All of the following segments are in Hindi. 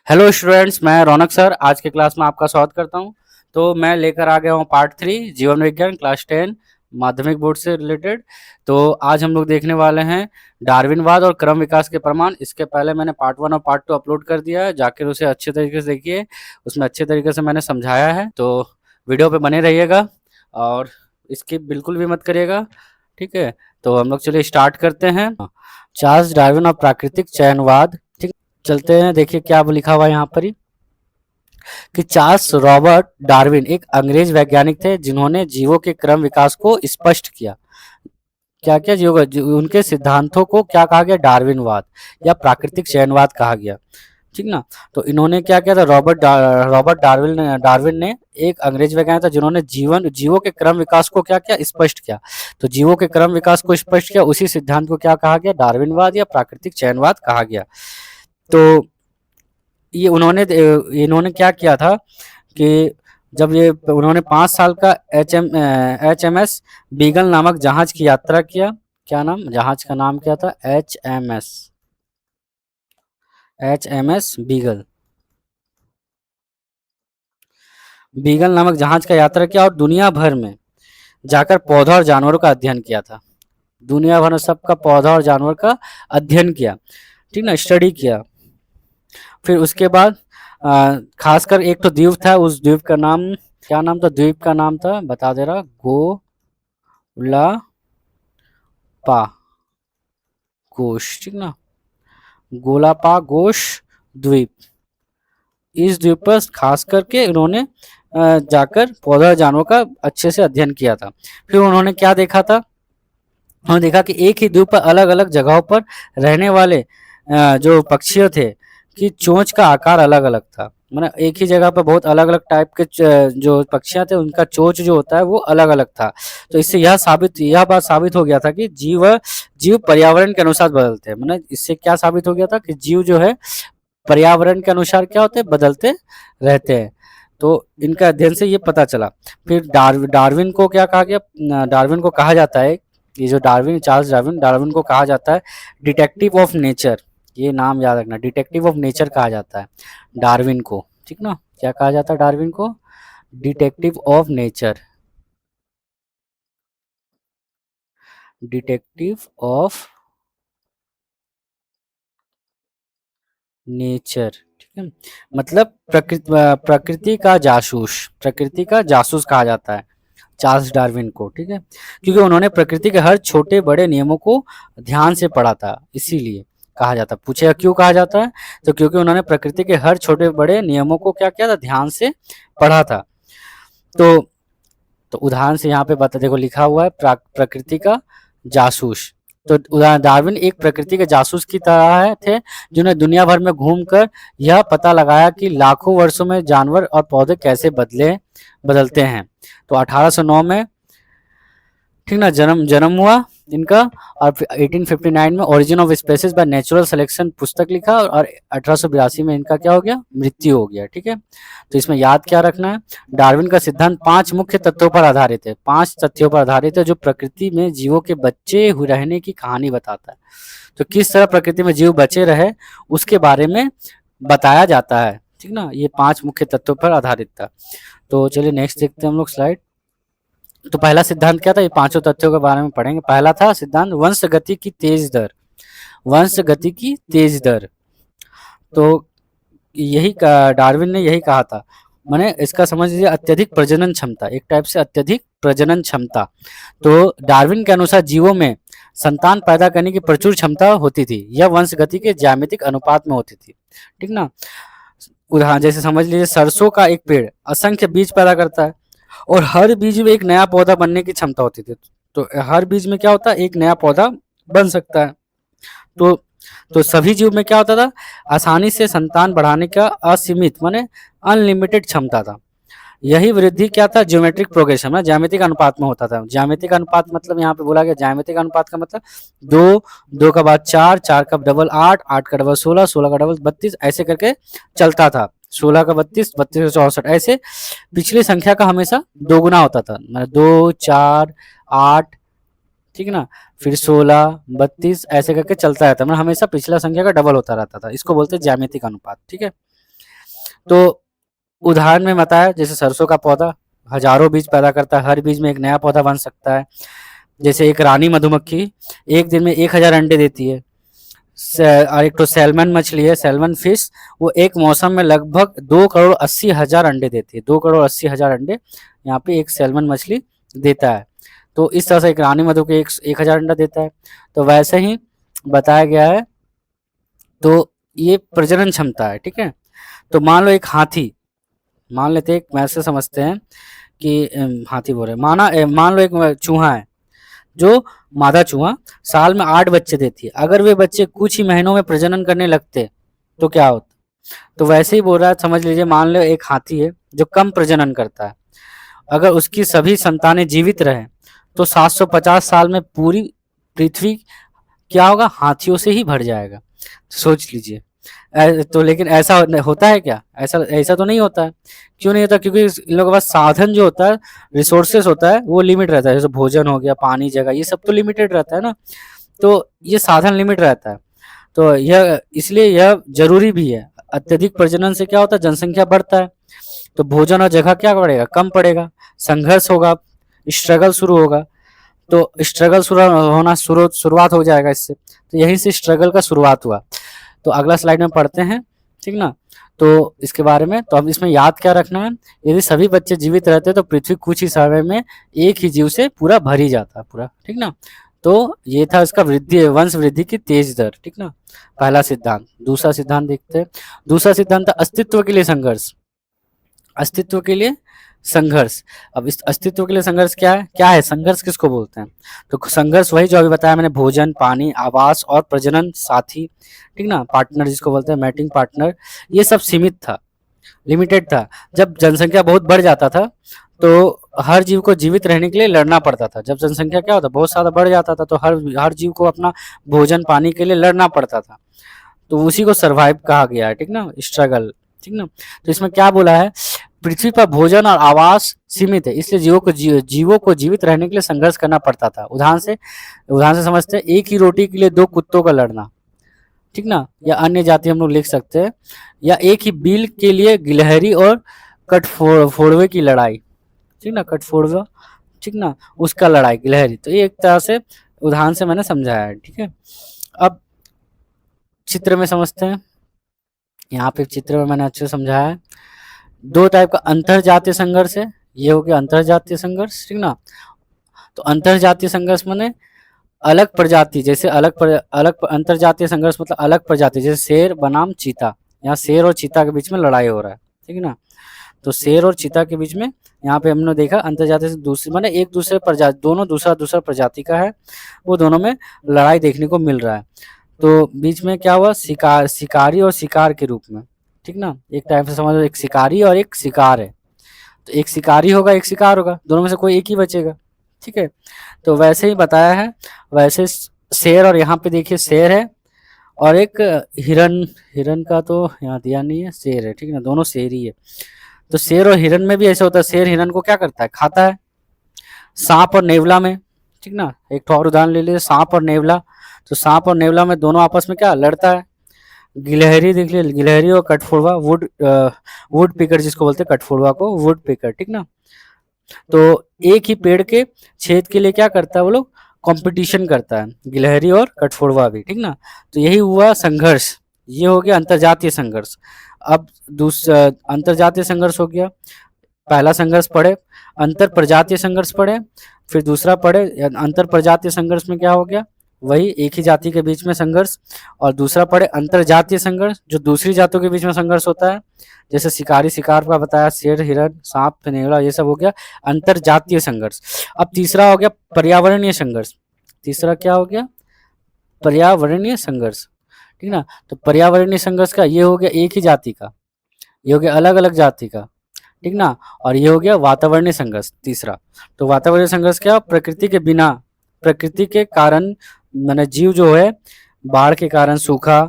हेलो स्टूडेंट्स, मैं रौनक सर आज के क्लास में आपका स्वागत करता हूं। तो मैं लेकर आ गया हूं पार्ट 3 जीवन विज्ञान क्लास 10 माध्यमिक बोर्ड से रिलेटेड। तो आज हम लोग देखने वाले हैं डार्विनवाद और क्रम विकास के प्रमाण। इसके पहले मैंने पार्ट 1 और पार्ट 2 अपलोड कर दिया है, जाकर उसे अच्छे तरीके से देखिए। उसमें अच्छे तरीके से मैंने समझाया है, तो वीडियो पे बने रहिएगा और स्किप बिल्कुल भी मत करिएगा। ठीक है, तो हम लोग चलिए स्टार्ट करते हैं। चार्ल्स डार्विन और प्राकृतिक चयनवाद। ठीक, चलते हैं। देखिए क्या लिखा हुआ है यहाँ पर ही कि चार्ल्स रॉबर्ट डार्विन एक अंग्रेज वैज्ञानिक थे जिन्होंने जीवों के क्रम विकास को स्पष्ट किया। क्या क्या जीवों उनके सिद्धांतों को क्या कहा गया? डार्विनवाद या प्राकृतिक चयनवाद कहा गया। ठीक ना। तो इन्होंने क्या किया था? रॉबर्ट डार्विन ने एक अंग्रेज वैज्ञानिक था जिन्होंने जीवों के क्रम विकास को क्या किया? स्पष्ट किया। तो जीवों के क्रम विकास को स्पष्ट किया, उसी सिद्धांत को क्या कहा गया? डार्विनवाद या प्राकृतिक चयनवाद कहा गया। तो ये इन्होंने क्या किया था कि जब ये उन्होंने 5 साल का HMS बीगल नामक जहाज की यात्रा किया। क्या नाम? जहाज का नाम क्या था? HMS beagle. बीगल नामक जहाज का यात्रा किया और दुनिया भर में जाकर पौधा और जानवरों का अध्ययन किया था। दुनिया भर में सबका पौधा और जानवर का अध्ययन किया। ठीक ना, स्टडी किया। फिर उसके बाद खासकर एक तो द्वीप था, उस द्वीप का नाम क्या नाम था? द्वीप का नाम था, बता दे रहा, गोलापागोस। ठीक ना, गोलापागोस द्वीप। इस द्वीप पर खास करके उन्होंने जाकर पौधा जानवरों का अच्छे से अध्ययन किया था। फिर उन्होंने क्या देखा था? उन्होंने देखा कि एक ही द्वीप पर अलग अलग जगहों पर रहने वाले जो पक्षी थे कि चोंच का आकार अलग अलग था। मतलब एक ही जगह पर बहुत अलग अलग टाइप के जो पक्षियां थे उनका चोंच जो होता है वो अलग अलग था। तो इससे यह बात साबित हो गया था कि जीव पर्यावरण के अनुसार बदलते हैं। मतलब इससे क्या साबित हो गया था कि जीव जो है पर्यावरण के अनुसार क्या होते हैं? बदलते रहते हैं। तो इनका अध्ययन से ये पता चला। फिर डार्विन को क्या कहा गया? डार्विन को कहा जाता है, ये जो चार्ल्स डार्विन को कहा जाता है डिटेक्टिव ऑफ नेचर। ये नाम याद रखना, डिटेक्टिव ऑफ नेचर कहा जाता है डार्विन को। ठीक ना, क्या कहा जाता है डार्विन को? Detective of nature. Detective of nature. ठीक है, मतलब प्रकृति का जासूस कहा जाता है चार्ल्स डार्विन को। ठीक है, क्योंकि उन्होंने प्रकृति के हर छोटे बड़े नियमों को ध्यान से पढ़ा था, इसीलिए कहा जाता है। पूछेगा क्यों कहा जाता है? तो क्योंकि उन्होंने प्रकृति के हर छोटे बड़े नियमों को क्या किया था? ध्यान से पढ़ा था। तो उदाहरण से यहाँ पे बता, देखो लिखा हुआ है प्रकृति का जासूस। तो उदाहरण, डार्विन एक प्रकृति के जासूस की तरह थे जिन्होंने दुनिया भर में घूमकर यह पता लगाया कि लाखों वर्षों में जानवर और पौधे कैसे बदलते हैं। तो 1809 में, ठीक ना, जन्म हुआ इनका। और 1859 में origin of species by natural selection पुस्तक लिखा और 1882 में इनका क्या हो गया? मृत्यु हो गया। ठीक है, तो इसमें याद क्या रखना है? डार्विन का सिद्धांत 5 मुख्य तथ्यों पर आधारित है। 5 तथ्यों पर आधारित है जो प्रकृति में जीवों के बचे रहने की कहानी बताता है। तो किस तरह प्रकृति में जीव बचे रहे उसके बारे में बताया जाता है। ठीक ना, ये 5 मुख्य तथ्यों पर आधारित था। तो चलिए नेक्स्ट देखते हैं हम लोग स्लाइड। तो पहला सिद्धांत क्या था? ये 5 तथ्यों के बारे में पढ़ेंगे। पहला था सिद्धांत वंश गति की तेज दर। वंश गति की तेज दर। तो यही डार्विन ने यही कहा था। माने इसका समझ लीजिए अत्यधिक प्रजनन क्षमता, एक टाइप से अत्यधिक प्रजनन क्षमता। तो डार्विन के अनुसार जीवों में संतान पैदा करने की प्रचुर क्षमता होती थी। यह वंश गति के ज्यामितिक अनुपात में होती थी। ठीक ना, उदाहरण जैसे समझ लीजिए सरसों का एक पेड़ असंख्य बीज पैदा करता है और हर बीज में एक नया पौधा बनने की क्षमता होती थी। तो हर बीज में क्या होता है? एक नया पौधा बन सकता है। तो सभी जीव में क्या होता था? आसानी से संतान बढ़ाने का असीमित माने अनलिमिटेड क्षमता था। यही वृद्धि क्या था? ज्योमेट्रिक प्रोग्रेशन में ज्यामितिक अनुपात में होता था। ज्यामितिक अनुपात मतलब यहाँ पे बोला गया ज्यामितिक अनुपात का मतलब 2 का बाद 4, 4 का डबल 8, 8 का डबल 16, 16 का डबल 32, ऐसे करके चलता था। 16 का 32, 32 का 64, ऐसे पिछली संख्या का हमेशा दोगुना होता था। मतलब 2, 4, 8, ठीक ना, फिर 16, 32 ऐसे करके चलता रहता है। मतलब हमेशा पिछला संख्या का डबल होता रहता था। इसको बोलते हैं ज्यामितिक अनुपात। ठीक है, तो उदाहरण में बताया, जैसे सरसों का पौधा हजारों बीज पैदा करता है, हर बीज में एक नया पौधा बन सकता है। जैसे एक रानी मधुमक्खी एक दिन में 1000 अंडे देती है। और एक तो सैल्मन मछली है, सैल्मन फिश, वो एक मौसम में लगभग 2,80,000 अंडे देती है। 2,80,000 अंडे यहाँ पे एक सैल्मन मछली देता है। तो इस तरह से एक रानी मधु के 1000 अंडा देता है। तो वैसे ही बताया गया है। तो ये प्रजनन क्षमता है, ठीक है। तो मान लो एक हाथी, मान लेते हैं, वैसे समझते हैं कि हाथी बोल रहे, मान लो एक चूहा है, जो मादा चूहा साल में 8 बच्चे देती है। अगर वे बच्चे कुछ ही महीनों में प्रजनन करने लगते तो क्या होता? तो वैसे ही बोल रहा है, समझ लीजिए, मान लो एक हाथी है जो कम प्रजनन करता है। अगर उसकी सभी संतानें जीवित रहे तो 750 साल में पूरी पृथ्वी क्या होगा? हाथियों से ही भर जाएगा। सोच लीजिए। तो लेकिन ऐसा होता है क्या? ऐसा ऐसा तो नहीं होता है। क्यों नहीं होता? क्योंकि इन लोगों के पास साधन जो होता है, रिसोर्सेस होता है, वो लिमिट रहता है। जैसे भोजन हो गया, पानी, जगह, ये सब तो लिमिटेड रहता है ना। तो ये साधन लिमिट रहता है। तो यह इसलिए यह जरूरी भी है। अत्यधिक प्रजनन से क्या होता है? जनसंख्या बढ़ता है, तो भोजन और जगह क्या पड़ेगा? कम पड़ेगा, संघर्ष होगा, स्ट्रगल शुरू होगा। तो स्ट्रगल शुरुआत हो जाएगा इससे। तो यहीं से स्ट्रगल का शुरुआत हुआ। तो अगला स्लाइड में पढ़ते हैं, ठीक ना। तो इसके बारे में तो अब इसमें याद क्या रखना है, यदि सभी बच्चे जीवित रहते तो पृथ्वी कुछ ही समय में एक ही जीव से पूरा भर ही जाता पूरा, ठीक ना। तो ये था इसका वंश वृद्धि की तेज दर, ठीक ना, पहला सिद्धांत। दूसरा सिद्धांत देखते हैं। दूसरा सिद्धांत था अस्तित्व के लिए संघर्ष। अस्तित्व के लिए संघर्ष। अब इस अस्तित्व के लिए संघर्ष क्या है संघर्ष किसको बोलते हैं? तो संघर्ष वही जो अभी बताया मैंने, भोजन, पानी, आवास और प्रजनन साथी, ठीक ना, पार्टनर जिसको बोलते हैं, मैटिंग पार्टनर, ये सब सीमित था, लिमिटेड था। जब जनसंख्या बहुत बढ़ जाता था तो हर जीव को जीवित रहने के लिए लड़ना पड़ता था। जब जनसंख्या क्या होता, बहुत ज्यादा बढ़ जाता था, तो हर जीव को अपना भोजन पानी के लिए लड़ना पड़ता था। तो उसी को सर्वाइव कहा गया है, ठीक ना, स्ट्रगल, ठीक ना। तो इसमें क्या बोला है, पृथ्वी पर भोजन और आवास सीमित है, इसलिए जीवों को जीवित रहने के लिए संघर्ष करना पड़ता था। उदाहरण से समझते हैं, एक ही रोटी के लिए 2 कुत्तों का लड़ना, ठीक ना, या अन्य जाति हम लोग लिख सकते हैं, या एक ही बिल के लिए गिलहरी और कटफोड़वे की लड़ाई, ठीक ना, कटफोड़वा, ठीक ना, उसका लड़ाई गिलहरी। तो ये एक तरह से उदाहरण से मैंने समझाया है, ठीक है। अब चित्र में समझते हैं। यहाँ पे चित्र में मैंने अच्छे से समझाया है। 2 टाइप का अंतरजातीय संघर्ष है, ये हो गया अंतरजातीय संघर्ष, ठीक ना। तो अंतरजातीय संघर्ष माने अलग प्रजाति, जैसे अंतरजातीय संघर्ष मतलब अलग प्रजाति, जैसे शेर बनाम चीता। यहाँ शेर और चीता के बीच में लड़ाई हो रहा है, ठीक है ना। तो शेर और चीता के बीच में यहाँ पे हमने देखा अंतरजातीय से दूसरी माने एक दूसरे प्रजाति, दोनों दूसरा प्रजाति का है, वो दोनों में लड़ाई देखने को मिल रहा है। तो बीच में क्या हुआ, शिकारी और शिकार के रूप में, ठीक ना। एक टाइप से समझ लो, एक शिकारी और एक शिकार है। तो एक शिकारी होगा, एक शिकार होगा, दोनों में से कोई एक ही बचेगा, ठीक है। तो वैसे ही बताया है। वैसे शेर, और यहाँ पे देखिए शेर है और एक हिरन का तो यहाँ दिया नहीं है, शेर है, ठीक है ना, दोनों शेर ही है। तो शेर और हिरन में भी ऐसा होता है, शेर हिरन को क्या करता है, खाता है। सांप और नेवला में, ठीक ना, एक और उदाहरण ले लीजिए, सांप और नेवला। तो सांप और नेवला में दोनों आपस में क्या लड़ता है। गिलहरी देख लीजिए, गिलहरी और कठफोड़वा, वुड पिकर जिसको बोलते हैं, कठफोड़वा को वुड पिकर, ठीक ना। तो एक ही पेड़ के छेद के लिए क्या करता है, वो लोग कंपटीशन करता है, गिलहरी और कठफोड़वा भी, ठीक ना। तो यही हुआ संघर्ष, ये हो गया अंतरजातीय संघर्ष। अब दूसरा अंतरजातीय संघर्ष हो गया। पहला संघर्ष पढ़े, अंतर प्रजातीय संघर्ष पढ़े, फिर दूसरा पढ़े अंतर प्रजातीय संघर्ष में क्या हो गया, वही एक ही जाति के बीच में संघर्ष। और दूसरा पढ़े अंतरजातीय संघर्ष, जो दूसरी जातों के बीच में संघर्ष होता है, जैसे शिकारी शिकार का बताया, शेर हिरन, सांप नेवला, ये सब हो गया अंतरजातीय संघर्ष। अब तीसरा हो गया पर्यावरणीय संघर्ष। तीसरा क्या हो गया, पर्यावरणीय संघर्ष, ठीक ना। तो पर्यावरणीय संघर्ष का ये हो गया एक ही जाति का, ये हो गया अलग अलग जाति का, ठीक ना। और ये हो गया वातावरणीय संघर्ष तीसरा। तो वातावरणीय संघर्ष क्या, प्रकृति के बिना, प्रकृति के कारण, माने जीव जो है बाढ़ के कारण, सूखा,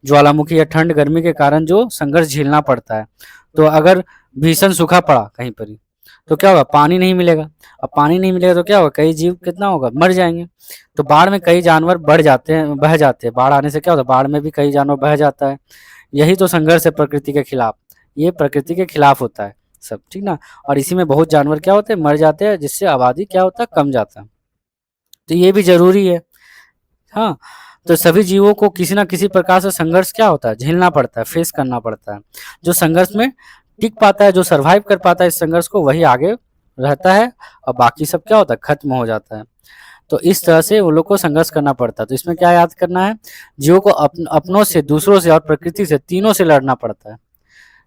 ज्वालामुखी या ठंड गर्मी के कारण जो संघर्ष झेलना पड़ता है। तो अगर भीषण सूखा पड़ा कहीं पर ही, तो क्या होगा, पानी नहीं मिलेगा। अब पानी नहीं मिलेगा तो क्या होगा, कई जीव कितना होगा, मर जाएंगे। तो बाढ़ में कई जानवर बह जाते हैं। बाढ़ आने से क्या होता है, बाढ़ में भी कई जानवर बह जाता है। यही तो संघर्ष है प्रकृति के खिलाफ, ये प्रकृति के खिलाफ होता है सब, ठीक ना। और इसी में बहुत जानवर क्या होते हैं, मर जाते हैं, जिससे आबादी क्या होता है, कम जाता है। तो ये भी जरूरी है। हाँ, तो सभी जीवों को किसी ना किसी प्रकार से संघर्ष क्या होता है, झेलना पड़ता है, फेस करना पड़ता है। जो संघर्ष में टिक पाता है, जो सरवाइव कर पाता है इस संघर्ष को, वही आगे रहता है, और बाकी सब क्या होता है, खत्म हो जाता है। तो इस तरह से वो लोग को संघर्ष करना पड़ता है। तो इसमें क्या याद करना है, जीवों को अपनों से, दूसरों से और प्रकृति से, तीनों से लड़ना पड़ता है,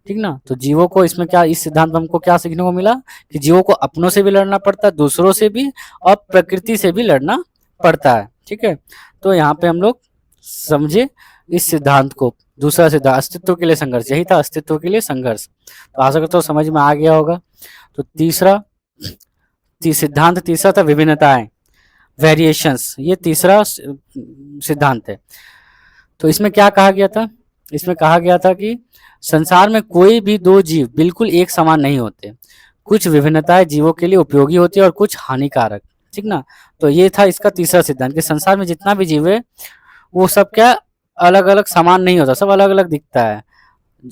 ठीक ना। तो जीवों को इसमें क्या, इस सिद्धांत में हमको क्या सीखने को मिला कि जीवों को अपनों से भी लड़ना पड़ता है, दूसरों से भी, और प्रकृति से भी लड़ना पड़ता है, ठीक है। तो यहाँ पे हम लोग समझे इस सिद्धांत को। दूसरा सिद्धांत अस्तित्व के लिए संघर्ष, यही था, अस्तित्व के लिए संघर्ष। तो आशा करता हूँ समझ में आ गया होगा। तो सिद्धांत तीसरा था विभिन्नताएं, वेरिएशंस, ये तीसरा सिद्धांत है। तो इसमें क्या कहा गया था, इसमें कहा गया था कि संसार में कोई भी दो जीव बिल्कुल एक समान नहीं होते। कुछ विभिन्नताएं जीवों के लिए उपयोगी होती है और कुछ हानिकारक, ठीक ना। तो ये था इसका तीसरा सिद्धांत कि संसार में जितना भी जीव है वो सब क्या अलग अलग समान नहीं होता, सब अलग अलग दिखता है,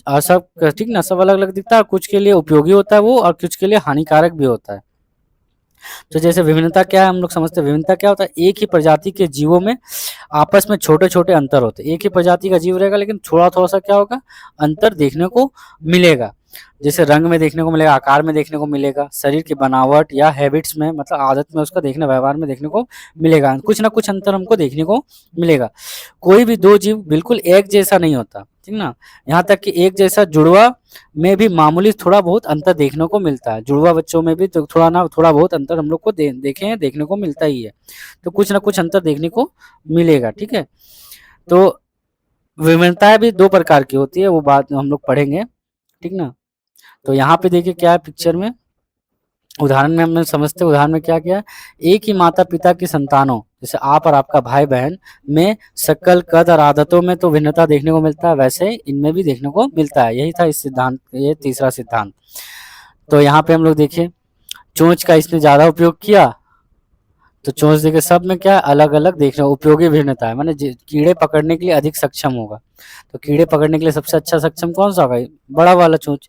और सब ठीक ना, सब अलग अलग दिखता है, और कुछ के लिए उपयोगी होता है वो, और कुछ के लिए हानिकारक भी होता है। तो जैसे विभिन्नता क्या है, हम लोग समझते हैं विभिन्नता क्या होता है, एक ही प्रजाति के जीवों में आपस में छोटे छोटे अंतर होते हैं। एक ही प्रजाति का जीव रहेगा लेकिन थोड़ा थोड़ा सा क्या होगा, अंतर देखने को मिलेगा। जैसे रंग में देखने को मिलेगा, आकार में देखने को मिलेगा, शरीर की बनावट या हैबिट्स में, मतलब आदत में उसका देखने, व्यवहार में देखने को मिलेगा, कुछ ना कुछ अंतर हमको देखने को मिलेगा। कोई भी दो जीव बिल्कुल एक जैसा नहीं होता, ठीक ना। यहाँ तक कि एक जैसा जुड़वा में भी मामूली थोड़ा बहुत अंतर देखने को मिलता है। जुड़वा बच्चों में भी तो थोड़ा बहुत अंतर हम लोग को देखे हैं, देखने को मिलता ही है। तो कुछ ना कुछ अंतर देखने को मिलेगा, ठीक है। तो विभिन्नताएं भी दो प्रकार की होती है, वो बात हम लोग पढ़ेंगे, ठीक ना। तो यहाँ पे देखिए क्या है पिक्चर में, उदाहरण में हम समझते, उदाहरण में क्या किया, एक ही माता पिता की संतानों, जैसे आप और आपका भाई बहन में शक्ल, कद और आदतों में तो भिन्नता देखने को मिलता है, वैसे इनमें भी देखने को मिलता है। यही था इस सिद्धांत, ये तीसरा सिद्धांत। तो यहाँ पे हम लोग देखिए चोंच का इसने ज्यादा उपयोग किया, तो चोंच देखिए सब में क्या अलग अलग देखने उपयोगी भिन्नता है, माने कीड़े पकड़ने के लिए अधिक सक्षम होगा। तो कीड़े पकड़ने के लिए सबसे अच्छा सक्षम कौन सा होगा, बड़ा वाला चोंच,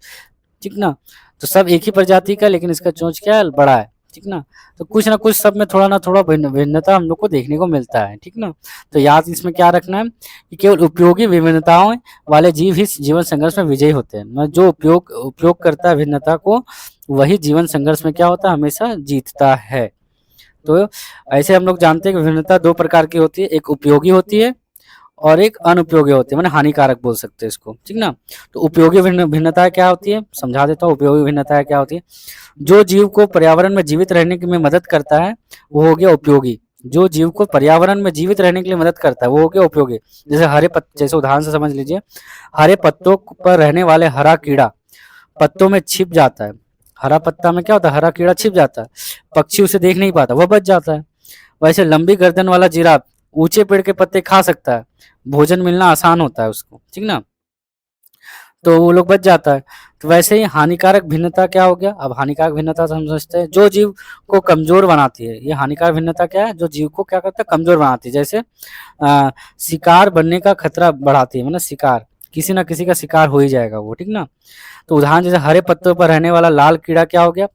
ठीक ना। तो सब एक ही प्रजाति का, लेकिन इसका चोंच क्या है, बड़ा है, ठीक ना। तो कुछ ना कुछ सब में थोड़ा ना थोड़ा भिन्नता हम लोग को देखने को मिलता है, ठीक ना। तो याद इसमें क्या रखना है कि केवल उपयोगी विभिन्नताओं वाले जीव ही जीवन संघर्ष में विजयी होते हैं। जो उपयोग करता है भिन्नता को, वही जीवन संघर्ष में क्या होता है, हमेशा जीतता है। तो ऐसे हम लोग जानते हैं कि विभिन्नता दो प्रकार की होती है, एक उपयोगी होती है और एक अनुपयोगी होती है, मैंने हानिकारक बोल सकते हैं इसको, ठीक ना। तो उपयोगी भिन्नता क्या होती है, समझा देता हूँ। उपयोगी भिन्नता क्या होती है, जो जीव को पर्यावरण में जीवित रहने में मदद करता है वो हो गया उपयोगी। जो जीव को पर्यावरण में जीवित रहने के लिए मदद करता है वो हो गया उपयोगी। जैसे हरे पत्ते, जैसे उदाहरण से समझ लीजिए, हरे पत्तों पर रहने वाले हरा कीड़ा पत्तों में छिप जाता है। हरा पत्ता में क्या होता है, हरा कीड़ा छिप जाता है, पक्षी उसे देख नहीं पाता, वह बच जाता है। वैसे लंबी गर्दन वाला जिराफ ऊंचे पेड़ के पत्ते खा सकता है, भोजन मिलना आसान होता है उसको, ठीक ना, तो वो लोग बच जाता है। तो वैसे ही हानिकारक भिन्नता क्या हो गया, अब हानिकारक भिन्नता समझते हैं, जो जीव को कमजोर बनाती है। ये हानिकारक भिन्नता क्या है, जो जीव को क्या करता है, कमजोर बनाती है। जैसे शिकार बनने का खतरा बढ़ाती है, मतलब शिकार, किसी ना किसी का शिकार हो ही जाएगा वो, ठीक ना। तो उदाहरण जैसे हरे पत्तों पर रहने वाला लाल कीड़ा क्या हो गया,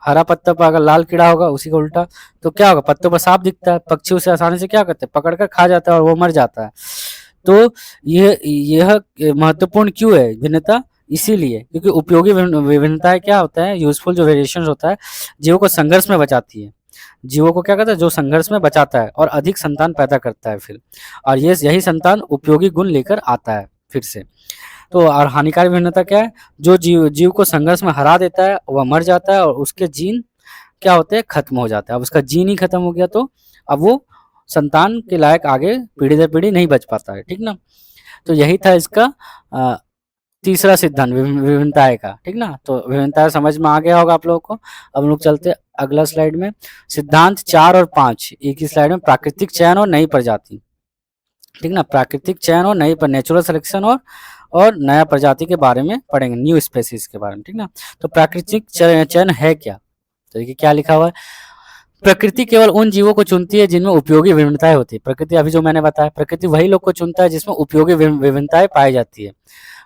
हरा पत्ता पर अगर लाल कीड़ा होगा उसी का उल्टा, तो क्या होगा, पत्तों पर साफ दिखता है, पक्षी उसे आसानी से क्या करते हैं, पकड़कर खा जाता है और वो मर जाता है। तो यह महत्वपूर्ण क्यों है भिन्नता, इसीलिए क्योंकि उपयोगी विभिन्नताएं क्या होता है, यूजफुल जो वेरिएशन होता है, जीवों को संघर्ष में बचाती है। जीवों को क्या करता है, जो संघर्ष में बचाता है और अधिक संतान पैदा करता है फिर, और ये यही संतान उपयोगी गुण लेकर आता है फिर से। तो और हानिकारक भिन्नता क्या है, जो जीव को संघर्ष में हरा देता है वह मर जाता है और उसके जीन क्या होते हैं, खत्म हो जाता है। अब उसका जीन ही खत्म हो गया तो अब वो संतान के लायक आगे पीढ़ी दर पीढ़ी नहीं बच पाता है, ठीक ना। तो यही था इसका तीसरा सिद्धांत विभिन्नताएं का, ठीक ना। तो विभिन्नताएं समझ में आ गया होगा आप लोगों को। अब हम लोग चलते हैं अगला स्लाइड में, सिद्धांत 4 और 5 एक ही स्लाइड में, प्राकृतिक चयन और नई प्रजाति, ठीक ना। प्राकृतिक चयन और नई नेचुरल सिलेक्शन और नया प्रजाति के बारे में पढ़ेंगे, न्यू स्पेसीज के बारे में, ठीक ना। तो प्राकृतिक चयन है क्या, तो देखिए क्या लिखा हुआ है, प्रकृति केवल उन जीवों को चुनती है जिनमें उपयोगी विभिन्नताएं होती है। प्रकृति, अभी जो मैंने बताया, प्रकृति वही लोग को चुनता है जिसमें उपयोगी विभिन्नताएं पाई जाती है।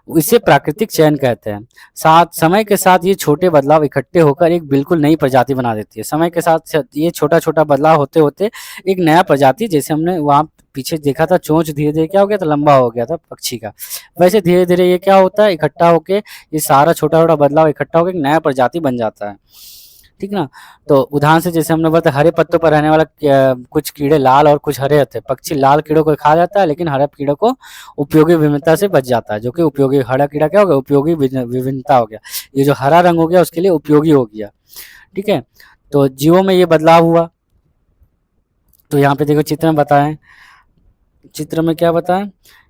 इसे प्राकृतिक चयन कहते हैं। साथ समय के साथ ये छोटे बदलाव इकट्ठे होकर एक बिल्कुल नई प्रजाति बना देती है। समय के साथ ये छोटा-छोटा बदलाव होते-होते एक नया प्रजाति, जैसे हमने वहाँ पीछे देखा था, चोंच धीरे-धीरे क्या हो गया था, लंबा हो गया था पक्षी का। वैसे धीरे-धीरे ये क्या होता है, इकट्ठा होके ये सारा छोटा-छोटा बदलाव इकट्ठा होके एक नया प्रजाति बन जाता है। ठीक ना? तो उदाहरण से जैसे हमने बताया, हरे पत्तों पर रहने वाला कुछ कीड़े लाल और कुछ हरे होते हैं। पक्षी लाल कीड़ों को खा जाता है, लेकिन हरे कीड़ों को उपयोगी विभिन्नता से बच जाता है, जो कि उपयोगी, हरा कीड़ा क्या हो गया, उपयोगी विभिन्नता हो गया। ये जो हरा रंग हो गया उसके लिए उपयोगी हो गया। ठीक है, तो जीवों में ये बदलाव हुआ। तो यहाँ पे देखो चित्र में बताएं, चित्र में क्या बताएं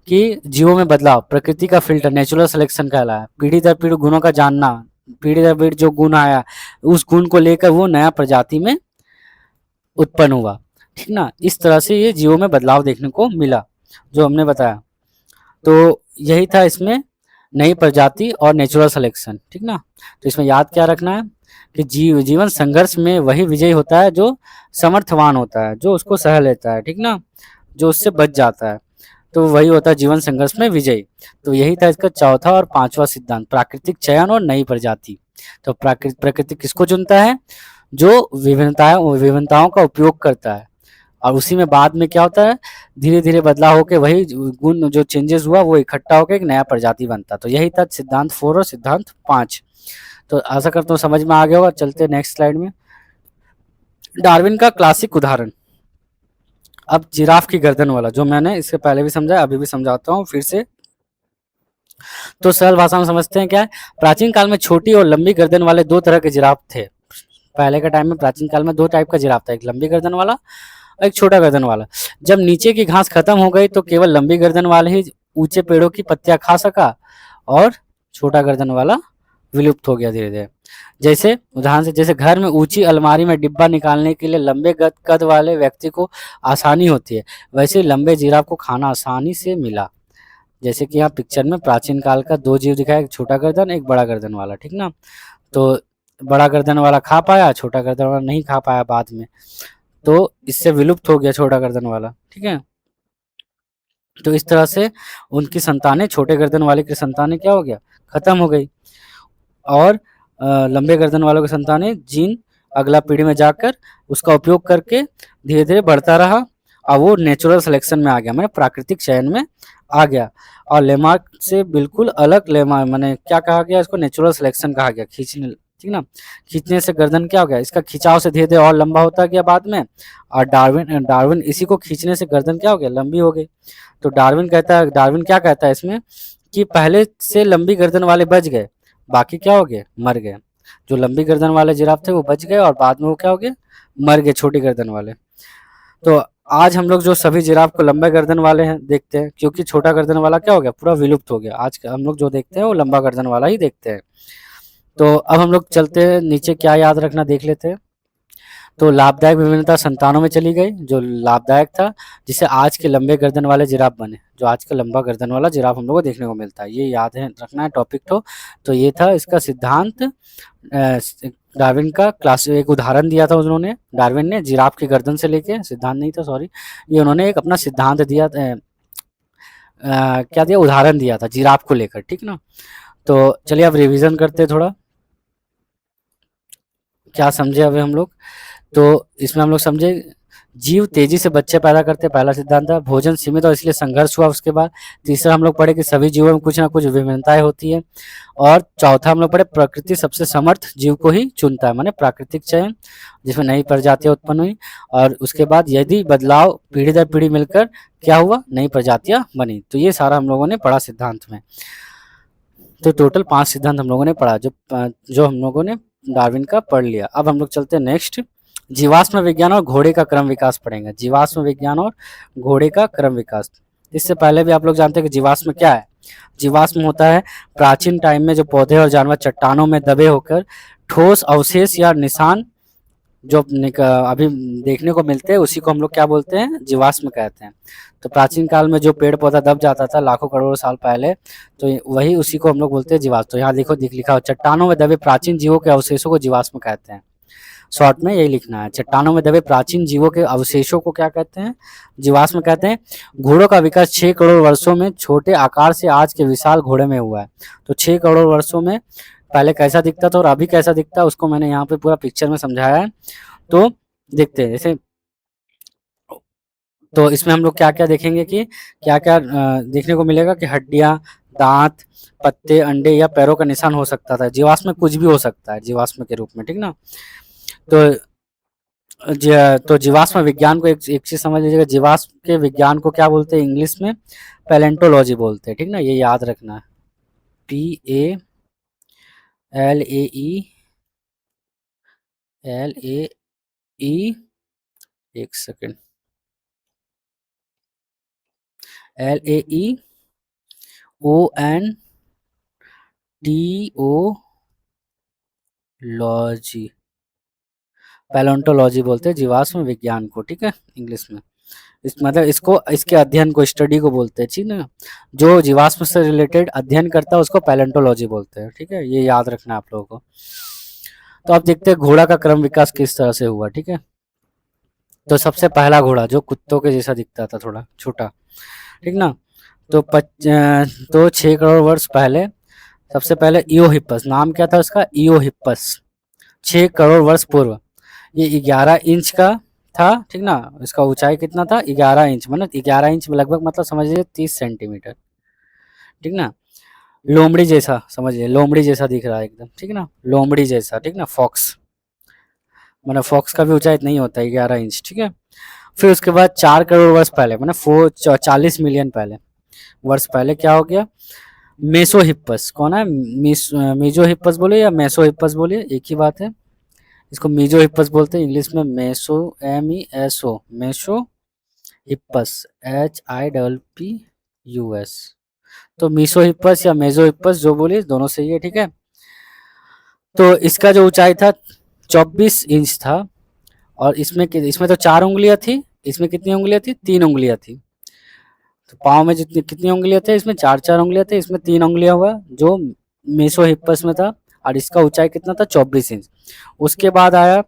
कि जीवों में बदलाव प्रकृति का फिल्टर नेचुरल सिलेक्शन कहलाया है। पीढ़ी दर पीढ़ी गुणों का जानना, पीढ़ी दर पीढ़ी जो गुण आया उस गुण को लेकर वो नया प्रजाति में उत्पन्न हुआ। ठीक ना? इस तरह से ये जीवों में बदलाव देखने को मिला जो हमने बताया। तो यही था इसमें नई प्रजाति और नेचुरल सिलेक्शन। ठीक ना? तो इसमें याद क्या रखना है कि जीवन संघर्ष में वही विजयी होता है जो समर्थवान होता है, जो उसको सह लेता है। ठीक ना? जो उससे बच जाता है, तो वही होता है जीवन संघर्ष में विजयी। तो यही था इसका चौथा और पांचवा सिद्धांत, प्राकृतिक चयन और नई प्रजाति। तो प्रकृति किसको चुनता है? जो विभिन्नताओं का उपयोग करता है, और उसी में बाद में क्या होता है, धीरे धीरे बदलाव होकर वही गुण जो चेंजेस हुआ वो इकट्ठा होकर एक नया प्रजाति बनता। तो यही था सिद्धांत 4 और सिद्धांत 5। तो आशा करता हूँ समझ में आ गया होगा। चलते नेक्स्ट स्लाइड में। डार्विन का क्लासिक उदाहरण, अब जिराफ की गर्दन वाला, जो मैंने इससे पहले भी समझा, अभी भी समझाता हूँ फिर से। तो सरल भाषा में समझते हैं क्या है। प्राचीन काल में छोटी और लंबी गर्दन वाले दो तरह के जिराफ थे। पहले के टाइम में प्राचीन काल में दो टाइप का जिराफ था, एक लंबी गर्दन वाला और एक छोटा गर्दन वाला। जब नीचे की घास खत्म हो गई तो केवल लंबी गर्दन वाले ही ऊंचे पेड़ों की पत्तियां खा सका और छोटा गर्दन वाला विलुप्त हो गया धीरे धीरे। जैसे उदाहरण से, जैसे घर में ऊंची अलमारी में डिब्बा निकालने के लिए लंबे कद वाले व्यक्ति को आसानी होती है, वैसे लंबे जिराफ को खाना आसानी से मिला। जैसे कि यहाँ पिक्चर में प्राचीन काल का दो जीव दिखाया, एक छोटा गर्दन एक बड़ा गर्दन वाला। ठीक ना? तो बड़ा गर्दन वाला खा पाया, छोटा गर्दन वाला नहीं खा पाया बाद में, तो इससे विलुप्त हो गया छोटा गर्दन वाला। ठीक है, तो इस तरह से उनकी संतानें, छोटे गर्दन वाले की संतानें क्या हो गया, खत्म हो गई, और लंबे गर्दन वालों की संतानें जीन अगला पीढ़ी में जाकर उसका उपयोग करके धीरे धीरे बढ़ता रहा, और वो नेचुरल सिलेक्शन में आ गया, मैंने प्राकृतिक चयन में आ गया। और लेमार्क से बिल्कुल अलग लेमार्क, मैंने क्या कहा गया, इसको नेचुरल सिलेक्शन कहा गया, खींचने। ठीक ना? खींचने से गर्दन क्या हो गया, इसका खिंचाव से धीरे धीरे और लंबा होता गया बाद में, और डार्विन इसी को खींचने से गर्दन क्या हो गया, लंबी हो गई। तो डार्विन क्या कहता है इसमें कि पहले से लंबी गर्दन वाले बच गए, बाकी क्या हो गए, मर गए। जो लंबी गर्दन वाले जिराफ थे वो बच गए, और बाद में वो क्या हो गए, मर गए, छोटी गर्दन वाले। तो आज हम लोग जो सभी जिराफ को लंबे गर्दन वाले हैं देखते हैं, क्योंकि छोटा गर्दन वाला क्या हो गया, पूरा विलुप्त हो गया। आज हम लोग जो देखते हैं वो लंबा गर्दन वाला ही देखते हैं। तो अब हम लोग चलते हैं नीचे, क्या याद रखना देख लेते हैं। तो लाभदायक विभिन्नता संतानों में चली गई, जो लाभदायक था, जिससे आज के लंबे गर्दन वाले जिराफ बने, जो आज का लंबा गर्दन वाला जिराफ हम लोग को देखने को मिलता है। ये याद है रखना है टॉपिक। तो ये था इसका सिद्धांत। डार्विन का क्लास, एक उदाहरण दिया था उन्होंने, डार्विन ने, जिराफ की गर्दन से लेके, सिद्धांत नहीं था सॉरी, ये उन्होंने एक अपना सिद्धांत दिया, क्या दिया, उदाहरण दिया था जिराफ को लेकर। ठीक ना? तो चलिए अब रिवीजन करते हैं थोड़ा, क्या समझे अभी हम लोग। तो इसमें हम लोग समझे, जीव तेजी से बच्चे पैदा करते, पहला सिद्धांत था। भोजन सीमित और इसलिए संघर्ष हुआ। उसके बाद तीसरा हम लोग पढ़े कि सभी जीवों में कुछ ना कुछ विभिन्नताएं होती है। और चौथा हम लोग पढ़े प्रकृति सबसे समर्थ जीव को ही चुनता है, माने प्राकृतिक चयन, जिसमें नई प्रजातियां उत्पन्न हुई। और उसके बाद यदि बदलाव पीढ़ी दर पीढ़ी मिलकर क्या हुआ, नई प्रजातियां बनी। तो ये सारा हम लोगों ने पढ़ा सिद्धांत में। तो टोटल 5 सिद्धांत हम लोगों ने पढ़ा, जो हम लोगों ने डार्विन का पढ़ लिया। अब हम लोग चलते हैं नेक्स्ट, जीवाश्म विज्ञान और घोड़े का क्रम विकास पढ़ेंगे। जीवाश्म विज्ञान और घोड़े का क्रम विकास। इससे पहले भी आप लोग जानते हैं कि जीवाश्म क्या है। जीवाश्म होता है प्राचीन टाइम में जो पौधे और जानवर चट्टानों में दबे होकर ठोस अवशेष या निशान जो अभी देखने को मिलते हैं, उसी को हम लोग क्या बोलते हैं, जीवाश्म कहते हैं। तो प्राचीन काल में जो पेड़ पौधा दब जाता था लाखों करोड़ों साल पहले, तो वही उसी को हम लोग बोलते हैं जीवाश्म। तो यहाँ देखो लिखा हो, चट्टानों में दबे प्राचीन जीवों के अवशेषों को जीवाश्म कहते हैं। शॉर्ट में यही लिखना है। चट्टानों में दबे प्राचीन जीवों के अवशेषों को क्या कहते हैं? जीवाश्म कहते हैं। घोड़ों का विकास 6 करोड़ वर्षों में छोटे आकार से आज के विशाल घोड़े में हुआ है। तो 6 करोड़ वर्षों में पहले कैसा दिखता था और अभी कैसा दिखता है उसको मैंने यहाँ पे पूरा पिक्चर में समझाया है। तो देखते हैं जैसे, तो इसमें हम लोग क्या क्या देखेंगे कि क्या क्या देखने को मिलेगा कि हड्डियां, दांत, पत्ते, अंडे या पैरों का निशान हो सकता था। जीवाश्म में कुछ भी हो सकता है जीवाश्म के रूप में, ठीक ना। तो तो जीवाश्म विज्ञान को एक चीज समझ लीजिएगा, जीवाश्म के विज्ञान को क्या बोलते हैं इंग्लिश में? पैलेंटोलॉजी बोलते हैं, ठीक ना, ये याद रखना है। PALAE एक सेकेंड, LAEONTOLOGY, पैलेंटोलॉजी बोलते हैं जीवाश्म विज्ञान को, ठीक है, इंग्लिश में। इस मतलब इसको, इसके अध्ययन को, स्टडी को बोलते हैं, ठीक ना। जो जीवाश्म से रिलेटेड अध्ययन करता है उसको पैलेंटोलॉजी बोलते हैं, ठीक है, ये याद रखना है आप लोगों को। तो अब देखते हैं घोड़ा का क्रम विकास किस तरह से हुआ, ठीक है। तो सबसे पहला घोड़ा जो कुत्तों के जैसा दिखता था, थोड़ा छोटा, ठीक ना। तो 6 करोड़ वर्ष पहले सबसे पहले इयोहिप्पस, नाम क्या था उसका? इयोहिप्पस। 6 करोड़ वर्ष पूर्व ये 11 इंच का था, ठीक ना। इसका ऊंचाई कितना था? 11 इंच, मतलब 11 इंच में लगभग मतलब समझ लीजिए 30 सेंटीमीटर, ठीक ना। लोमड़ी जैसा समझिए, लोमड़ी जैसा दिख रहा है एकदम, ठीक ना, लोमड़ी जैसा, ठीक ना। फॉक्स, मतलब फॉक्स का भी ऊंचाई इतना ही होता है, 11 इंच, ठीक है। फिर उसके बाद 4 करोड़ वर्ष पहले, मतलब 40 मिलियन पहले वर्ष पहले क्या हो गया? मेसोहिप्पस। कौन है? मीजोहिप्पस बोले या मेसोहिप्पस बोले, एक ही बात है। इसको मीजोहिप्पस बोलते हैं, इंग्लिश में मेसो, MESO, मेसो हिप्पस, HIPPUS। तो मीसोहिप्पस या मेसोहिप्पस जो बोले दोनों सही है, ठीक है। तो इसका जो ऊंचाई था 24 इंच था, और इसमें तो 4 उंगलियां थी, इसमें कितनी उंगलियां थी? 3 उंगलियां थी। तो पाँव में जितनी कितनी उंगलियां थे? इसमें 4 उंगलियां थे, इसमें 3 उंगलियां हुआ जो मेसोहिप्पस में था, और इसका ऊंचाई कितना था? 24 इंच। उसके बाद आया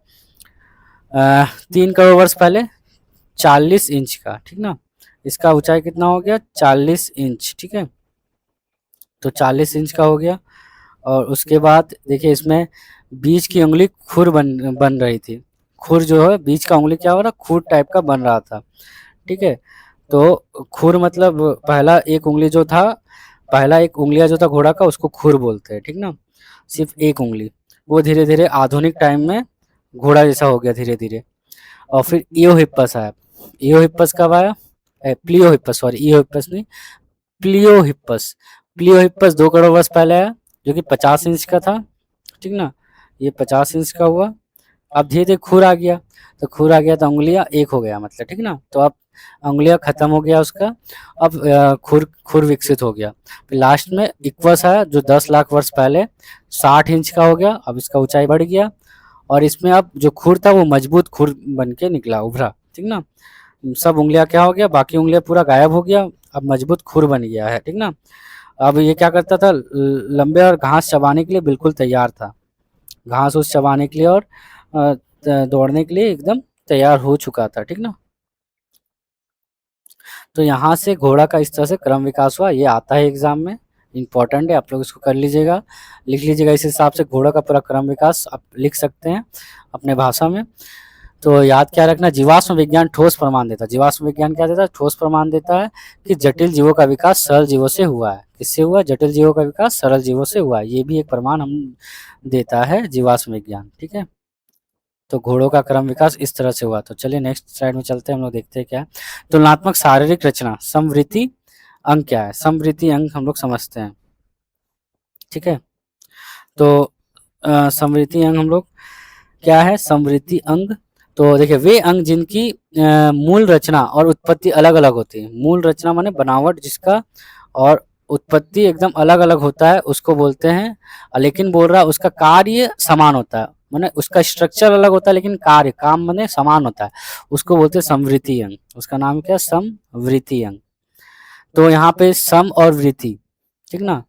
3 करोड़ वर्ष पहले 40 इंच का, ठीक ना। इसका ऊंचाई कितना हो गया? 40 इंच, ठीक है। तो 40 इंच का हो गया। और उसके बाद देखिए इसमें बीच की उंगली खुर बन रही थी। खुर जो है बीच का उंगली क्या हो रहा? खुर टाइप का बन रहा था, ठीक है। तो खुर मतलब पहला एक उंगली जो था, पहला एक उंगलिया जो था घोड़ा का, उसको खुर बोलते हैं, ठीक ना। सिर्फ एक उंगली, वो धीरे धीरे आधुनिक टाइम में घोड़ा जैसा हो गया धीरे धीरे। और फिर इयोहिप्पस आया। इयोहिप्पस कब आया? प्लियोहिप्पस, सॉरी, इयोहिप्पस नहीं, प्लियोहिप्पस। प्लियोहिप्पस 2 करोड़ वर्ष पहले आया, जो कि 50 इंच का था, ठीक ना। ये 50 इंच का हुआ। अब धीरे धीरे खुर आ गया, तो खुर आ गया तो उंगलियां एक हो गया, मतलब, ठीक ना। तो अब उंगलियां खत्म हो गया उसका, अब खुर खुर विकसित हो गया। फिर लास्ट में इक्वस आया जो 10 लाख वर्ष पहले 60 इंच का हो गया। अब इसका ऊंचाई बढ़ गया, और इसमें अब जो खुर था वो मजबूत खुर बन के निकला, उभरा, ठीक ना। सब उंगलियां क्या हो गया? बाकी उंगलियां पूरा गायब हो गया, अब मजबूत खुर बन गया है, ठीक ना। अब ये क्या करता था? लंबे और घास चबाने के लिए बिल्कुल तैयार था, घास उस चबाने के लिए और दौड़ने के लिए एकदम तैयार हो चुका था, ठीक ना। तो यहाँ से घोड़ा का इस तरह से क्रम विकास हुआ, ये आता है एग्जाम में, इंपॉर्टेंट है, आप लोग इसको कर लीजिएगा, लिख लीजिएगा। इस हिसाब से घोड़ा का पूरा क्रम विकास आप लिख सकते हैं अपने भाषा में। तो याद क्या रखना? जीवाश्म विज्ञान ठोस प्रमाण देता है। जीवाश्म विज्ञान क्या देता है? ठोस प्रमाण देता है कि जटिल जीवों का विकास सरल जीवों से हुआ है। किससे हुआ? जटिल जीवों का विकास सरल जीवों से हुआ है। ये भी एक प्रमाण हम देता है जीवाश्म विज्ञान, ठीक है। तो घोड़ों का क्रम विकास इस तरह से हुआ। तो चलिए नेक्स्ट स्लाइड में चलते हैं, हम लोग देखते हैं क्या है। तुलनात्मक शारीरिक रचना, समवृद्धि अंग क्या है? समवृद्धि अंग हम लोग समझते हैं, ठीक है। तो समवृद्धि अंग हम लोग क्या है? समवृद्धि अंग, तो देखिए वे अंग जिनकी मूल रचना और उत्पत्ति अलग अलग होती है। मूल रचना माने बनावट जिसका, और उत्पत्ति एकदम अलग अलग होता है, उसको बोलते हैं। लेकिन बोल रहा उसका कार्य समान होता है, माने उसका स्ट्रक्चर अलग होता है लेकिन कार्य, काम माने समान होता है, उसको बोलते हैं समवृद्धि अंग। उसका नाम क्या है? समवृद्धि अंग। तो यहाँ पे सम और वृद्धि, ठीक ना।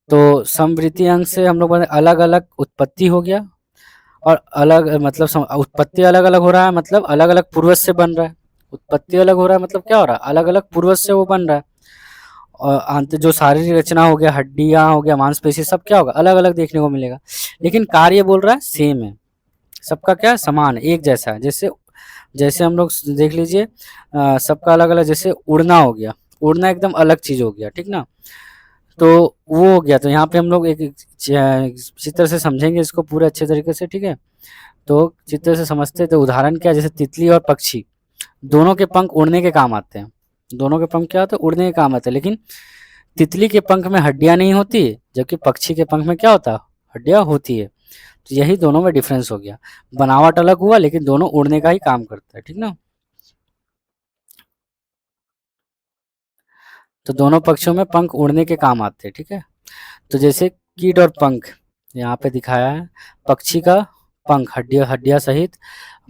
तो समवृद्धि अंग से हम लोग अलग अलग उत्पत्ति हो गया, और अलग मतलब उत्पत्ति अलग अलग हो रहा है, मतलब अलग अलग पूर्वज से बन रहा है। उत्पत्ति अलग हो रहा है मतलब क्या हो रहा है, अलग अलग पूर्वज से वो बन रहा है। और अंत जो शारीरिक रचना हो गया, हड्डियां हो गया, मांसपेशी, सब क्या होगा, अलग अलग देखने को मिलेगा। लेकिन कार्य बोल रहा है सेम है, सबका क्या है, समान है, एक जैसा है। जैसे जैसे हम लोग देख लीजिए, सबका अलग अलग, जैसे उड़ना हो गया, उड़ना एकदम अलग चीज हो गया, ठीक ना। तो वो हो गया। तो यहाँ पे हम लोग एक चित्र से समझेंगे इसको पूरे अच्छे तरीके से, ठीक है। तो चित्र से समझते हैं। तो उदाहरण क्या है, जैसे तितली और पक्षी, दोनों के पंख उड़ने के काम आते हैं। दोनों के पंख क्या होते हैं, उड़ने के काम आते हैं। लेकिन तितली के पंख में हड्डियां नहीं होती, जबकि पक्षी के पंख में क्या होता है, हड्डियां होती है। तो यही दोनों में डिफरेंस हो गया, बनावट अलग हुआ लेकिन दोनों उड़ने का ही काम करता है, ठीक ना। तो दोनों पक्षियों में पंख उड़ने के काम आते हैं, ठीक है। तो जैसे कीट और पंख यहाँ पे दिखाया है। पक्षी का पंख हड्डियां हड्डियां सहित,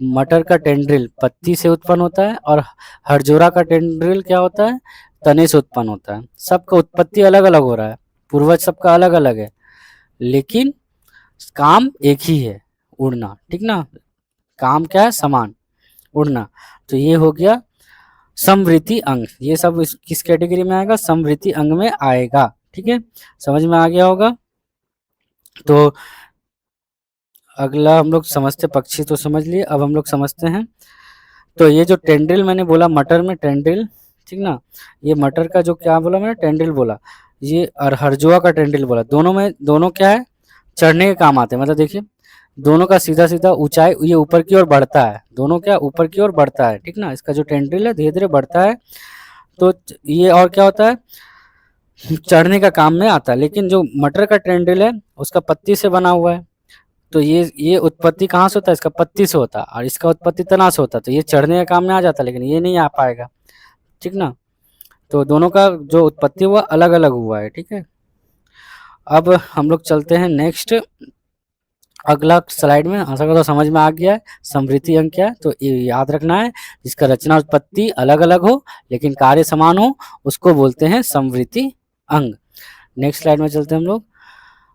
मटर का टेंड्रिल पत्ती से उत्पन्न होता है, और हरजोरा का टेंड्रिल क्या होता है, तने से उत्पन्न होता है। सबका उत्पत्ति अलग अलग हो रहा है, पूर्वज सबका अलग अलग है, लेकिन काम एक ही है, उड़ना, ठीक ना। काम क्या है, समान, उड़ना। तो ये हो गया समवृत्ति अंग। ये सब किस कैटेगरी में आएगा, समवृत्ति अंग में आएगा, ठीक है। समझ में आ गया होगा। तो अगला हम लोग समझते, पक्षी तो समझ लिए, अब हम लोग समझते हैं। तो ये जो टेंड्रिल मैंने बोला, मटर में टेंड्रिल, ठीक ना। ये मटर का जो क्या बोला मैंने, टेंड्रिल बोला। ये और हरजुआ का टेंड्रिल बोला। दोनों में, दोनों क्या है, चढ़ने के काम आते हैं। मतलब देखिए, दोनों का सीधा सीधा ऊंचाई, ये ऊपर की ओर बढ़ता है, दोनों क्या ऊपर की ओर बढ़ता है, ठीक ना। इसका जो टेंड्रिल है धीरे धीरे बढ़ता है। तो ये और क्या होता है, चढ़ने का काम में आता है। लेकिन जो मटर का टेंड्रिल है उसका पत्ती से बना हुआ है। तो ये उत्पत्ति कहाँ से होता है, इसका पत्ती से होता है, और इसका उत्पत्ति तना से होता है। तो ये चढ़ने के काम में आ जाता है, लेकिन ये नहीं आ पाएगा, ठीक ना। तो दोनों का जो उत्पत्ति हुआ अलग अलग हुआ है, ठीक है। अब हम लोग चलते हैं नेक्स्ट, अगला स्लाइड में। आशा करता हूँ समझ में आ गया है समवृत्ति अंग क्या है। तो ये याद रखना है, जिसका रचना उत्पत्ति अलग अलग हो लेकिन कार्य समान हो, उसको बोलते हैं समवृत्ति अंग। नेक्स्ट स्लाइड में चलते हैं हम लोग।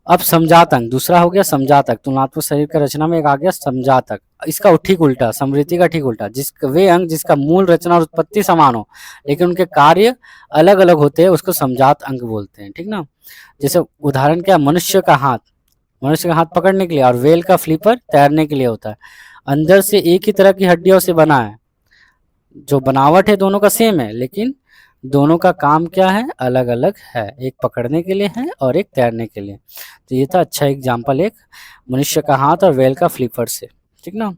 अब समजात अंग दूसरा हो गया, समजात अंग। तुलनात्मक शरीर का रचना में एक आ गया समजात अंग। इसका ठीक उल्टा, समवृत्ति का ठीक उल्टा, वे अंग जिसका मूल रचना और उत्पत्ति समान हो लेकिन उनके कार्य अलग अलग होते हैं, उसको समजात अंग बोलते हैं, ठीक ना। जैसे उदाहरण क्या, मनुष्य का हाथ, मनुष्य का हाथ पकड़ने के लिए, और वेल का फ्लिपर तैरने के लिए होता है। अंदर से एक ही तरह की हड्डियों से बना है, जो बनावट है दोनों का सेम है, लेकिन दोनों का काम क्या है, अलग अलग है। एक पकड़ने के लिए है और एक तैरने के लिए। तो ये था अच्छा एग्जाम्पल, एक मनुष्य का हाथ और वेल का फ्लिपर से, ठीक ना।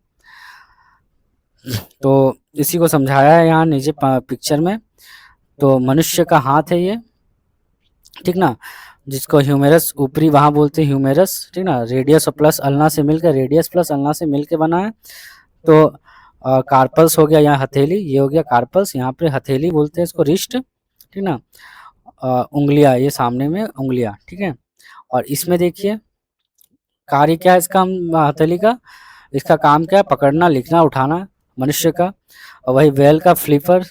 तो इसी को समझाया है यहाँ नीचे पिक्चर में। तो मनुष्य का हाथ है ये, ठीक ना, जिसको ह्यूमेरस ऊपरी वहां बोलते हैं ह्यूमेरस, ठीक ना। रेडियस प्लस अल्ना से मिलकर, रेडियस प्लस अल्ना से मिलकर बना है। तो कार्पल्स हो गया यहाँ हथेली, ये हो गया कार्पल्स, यहाँ पे हथेली बोलते हैं इसको, रिस्ट, ठीक ना। उंगलियां, ये सामने में उंगलियां, ठीक है। और इसमें देखिए कार्य क्या है इसका, हथेली का, इसका काम क्या है, पकड़ना, लिखना, उठाना मनुष्य का। और वही वेल का फ्लिपर,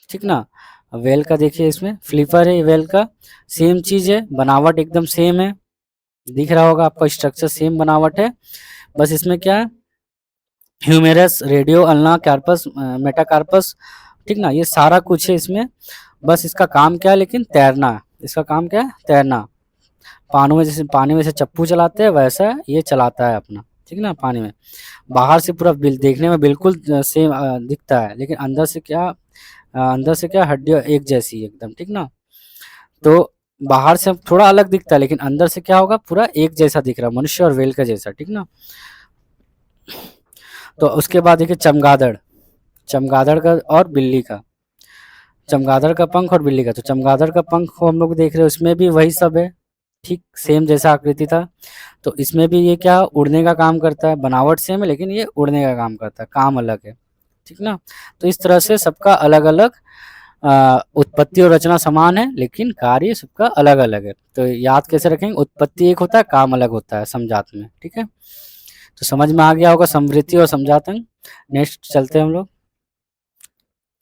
ठीक ना। वेल का देखिए इसमें फ्लिपर है, वेल का सेम चीज है, बनावट एकदम सेम है, दिख रहा होगा आपको, स्ट्रक्चर सेम बनावट है। बस इसमें क्या है, ह्यूमेरस, रेडियो अल्ना कार्पस, मेटाकार्पस, ठीक ना, ये सारा कुछ है इसमें। बस इसका काम क्या है, लेकिन तैरना, इसका काम क्या है, तैरना। पानी में, जैसे पानी में से चप्पू चलाते हैं वैसा ये चलाता है अपना, ठीक ना। पानी में बाहर से पूरा देखने में बिल्कुल सेम दिखता है, लेकिन अंदर से क्या हड्डियां एक जैसी एकदम, ठीक ना। तो बाहर से थोड़ा अलग दिखता है, लेकिन अंदर से क्या होगा, पूरा एक जैसा दिख रहा है, मनुष्य और वेल का जैसा, ठीक ना। तो उसके बाद देखिए चमगादड़, चमगादड़ का और बिल्ली का, चमगादड़ का पंख और बिल्ली का। तो चमगादड़ का पंख को हम लोग देख रहे हैं, उसमें भी वही सब है, ठीक सेम जैसा आकृति था। तो इसमें भी ये क्या, उड़ने का काम करता है, बनावट सेम है लेकिन ये उड़ने का काम करता है, काम अलग है, ठीक ना। तो इस तरह से सबका अलग अलग उत्पत्ति और रचना समान है लेकिन कार्य सबका अलग अलग है। तो याद कैसे रखेंगे, उत्पत्ति एक होता है, काम अलग होता है समजात में, ठीक है। तो समझ में आ गया होगा समवृत्ति और समजात अंग। नेक्स्ट चलते हैं हम लोग,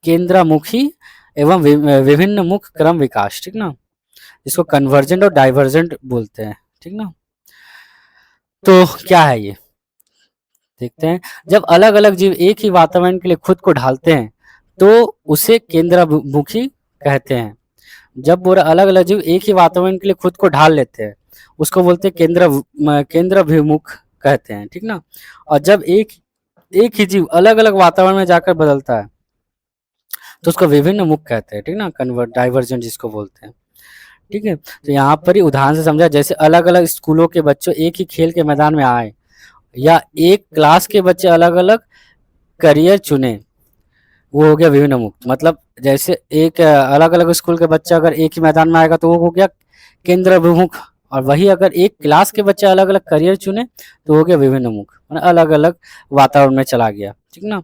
केंद्रमुखी एवं विभिन्न मुख क्रम विकास, ठीक ना, इसको कन्वर्जेंट और डाइवर्जेंट बोलते हैं, ठीक ना। तो क्या है ये, देखते हैं, जब अलग-अलग जीव एक ही वातावरण के लिए खुद को ढालते हैं, तो उसे केंद्रमुखी कहते हैं। जब वो अलग-अलग जीव एक ही वातावरण के लिए खुद को ढाल लेते हैं, उसको बोलते हैं केंद्राभिमुख कहते हैं, ठीक ना? और जब एक एक ही जीव अलग-अलग वातावरण में जाकर बदलता है, तो उसको विभिन्न मुख कहते हैं, ठीक ना? कन्वर्ट डाइवर्जेंट जिसको बोलते हैं, ठीक है? तो यहाँ पर ही उदाहरण से समझा, जैसे अलग-अलग स्कूलों के बच्चों एक ही खेल के मैदान में आए, या एक क्लास के बच्चे अलग-अलग करियर चुने, वो हो गया विभिन्न मुख। मतलब जैसे एक अलग-अलग स्कूल के बच्चा अगर एक ही मैदान में आएगा तो वो हो गया केंद्राभिमुख, और वही अगर एक क्लास के बच्चे अलग-अलग करियर चुने तो हो गया विभिन्न मुख, मतलब अलग-अलग वातावरण में चला गया, ठीक ना?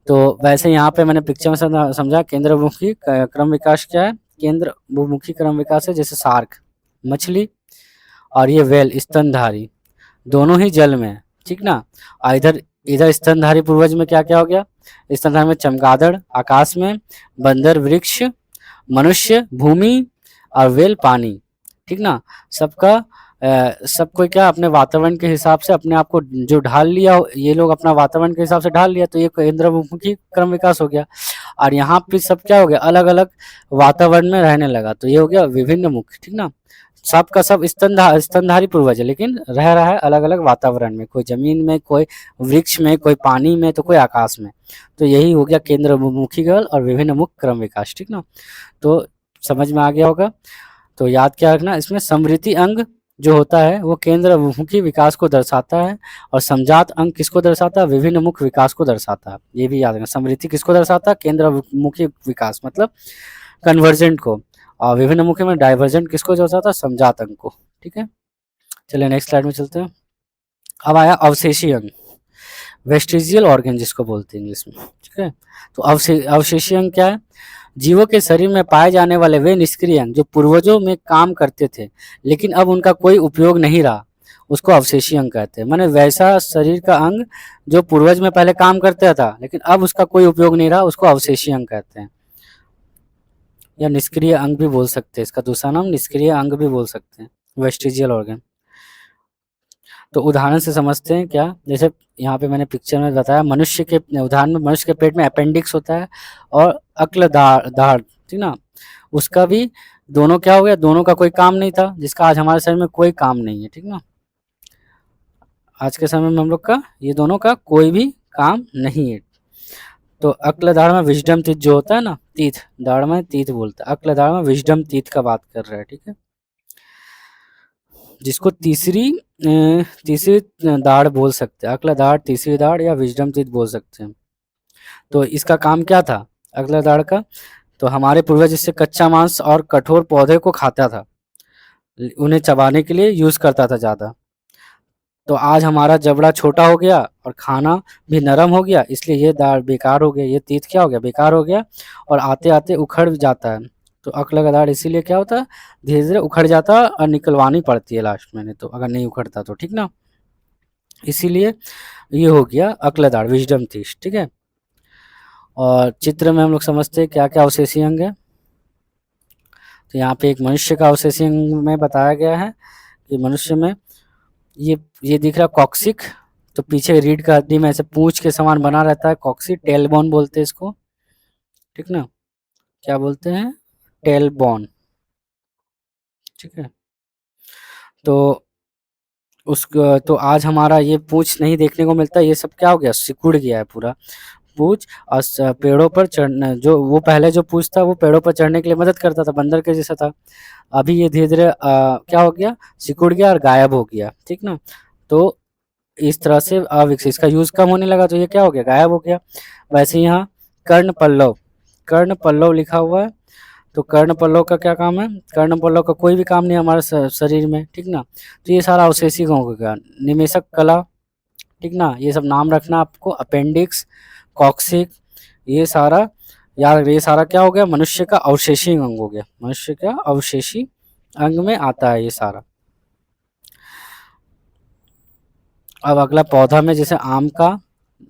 तो वैसे यहाँ पे मैंने पिक्चर में समझा केंद्रमुखी क्रम विकास क्या है? केंद्रमुखी क्रम विकास है, जैसे शार्क मछली और ये व्हेल स्तनधारी, दोनों ही जल में है, ठीक ना? और इधर इधर स्तनधारी पूर्वज में क्या-क्या हो गया? स्तनधारी में चमगादड़ आकाश में, बंदर वृक्ष, मनुष्य भूमि और व्हेल पानी, ठीक ना? सबका सब कोई क्या अपने वातावरण के हिसाब से अपने आप को जो ढाल लिया, ये लोग अपना वातावरण के हिसाब से ढाल लिया, तो ये केंद्रमुखी क्रम विकास हो गया। और यहाँ पे सब क्या हो गया? अलग-अलग वातावरण में रहने लगा, तो ये हो गया विभिन्न मुख, ठीक ना? सब का सब स्तनधारी पूर्वज है, लेकिन रह रहा है अलग-अलग वातावरण में, कोई जमीन में, कोई वृक्ष में, कोई पानी में, तो कोई आकाश में। तो यही हो गया केंद्रमुखी गल और विभिन्न मुख क्रम विकास, ठीक ना? तो समझ में आ गया होगा। तो याद क्या रखना, इसमें समृद्धि अंग जो होता है वो केंद्रमुखी विकास को दर्शाता है, और समजात अंग किसको दर्शाता है? विभिन्न मुख विकास को दर्शाता है। ये भी याद रखना, समृद्धि किसको दर्शाता है? केंद्रमुखी विकास मतलब कन्वर्जेंट को, और विभिन्न मुखी में डाइवर्जेंट किसको दर्शाता है? समजात अंग को, ठीक है? चलिए नेक्स्ट स्लाइड में चलते हैं। अब आया अवशेषी अंग, वेस्टिजियल ऑर्गन जिसको बोलते हैं इंग्लिश में, ठीक है? तो अवशेषी अंग क्या है? जीवों के शरीर में पाए जाने वाले वे निष्क्रिय अंग जो पूर्वजों में काम करते थे लेकिन अब उनका कोई उपयोग नहीं रहा, उसको अवशेषी अंग कहते हैं। माने वैसा शरीर का अंग जो पूर्वज में पहले काम करता था लेकिन अब उसका कोई उपयोग नहीं रहा, उसको अवशेषी अंग कहते हैं, या निष्क्रिय अंग भी बोल सकते हैं। इसका दूसरा नाम निष्क्रिय अंग भी बोल सकते हैं, वेस्टिजियल ऑर्गन। तो उदाहरण से समझते हैं क्या, जैसे यहाँ पे मैंने पिक्चर में बताया, मनुष्य के उदाहरण में मनुष्य के पेट में अपेंडिक्स होता है और अक्ल दाढ़, ठीक ना? उसका भी दोनों क्या हो गया? दोनों का कोई काम नहीं था, जिसका आज हमारे शरीर में कोई काम नहीं है, ठीक ना? आज के समय में हम लोग का ये दोनों का कोई भी काम नहीं है। तो अक्ल दाढ़ में विजडम टीथ जो होता है ना, टीथ दाढ़ में टीथ बोलते हैं, अक्ल दाढ़ में विजडम टीथ का बात कर रहे हैं, ठीक है? जिसको तीसरी दाढ़ बोल सकते हैं, अक्ल दाढ़, तीसरी दाढ़ या विजडम टीथ बोल सकते हैं। तो इसका काम क्या था अक्ल दाढ़ का? तो हमारे पूर्वज इससे कच्चा मांस और कठोर पौधे को खाता था, उन्हें चबाने के लिए यूज करता था ज़्यादा। तो आज हमारा जबड़ा छोटा हो गया और खाना भी नरम हो गया, इसलिए ये दाढ़ बेकार हो गया, ये तीत क्या हो गया? बेकार हो गया, और आते आते उखड़ जाता है। तो अक्ल का दाढ़ इसीलिए क्या होता है? धीरे धीरे उखड़ जाता है और निकलवानी पड़ती है लास्ट में, नहीं तो अगर नहीं उखड़ता तो, ठीक ना? इसीलिए ये हो गया अक्ल दाढ़, विजडम टीथ, ठीक है? और चित्र में हम लोग समझते हैं क्या क्या अवशेषी अंग है। तो यहाँ पे एक मनुष्य का अवशेषी अंग में बताया गया है कि मनुष्य में ये दिख रहा कॉक्सिक, तो पीछे रीढ़ का हड्डी में ऐसे पूंछ के समान बना रहता है, कॉक्सिक टेलबोन बोलते हैं इसको, ठीक ना? क्या बोलते हैं? टेलबोन, ठीक है? तो तो आज हमारा ये पूंछ नहीं देखने को मिलता, ये सब क्या हो गया? सिकुड़ गया है पूरा पूंछ, और पेड़ों पर चढ़ना, जो वो पहले जो पूंछ था वो पेड़ों पर चढ़ने के लिए मदद करता था, बंदर के जैसा था। अभी ये धीरे धीरे क्या हो गया? सिकुड़ गया और गायब हो गया, ठीक ना? तो इस तरह से अविकसित, इसका यूज कम होने लगा, तो ये क्या हो गया? गायब हो गया। वैसे यहाँ कर्ण पल्लव लिखा हुआ है, तो कर्ण पल्लव का क्या काम है? कर्ण पल्लव का कोई भी काम नहीं हमारे शरीर में, ठीक ना? तो ये सारा अवशेषी हो गया। निमेषक कला, ठीक ना? ये सब नाम रखना आपको, अपेंडिक्स, कॉक्सिक, ये सारा याद, ये सारा क्या हो गया? मनुष्य का अवशेषी अंग हो गया, मनुष्य का अवशेषी अंग में आता है ये सारा। अब अगला पौधा में, जैसे आम का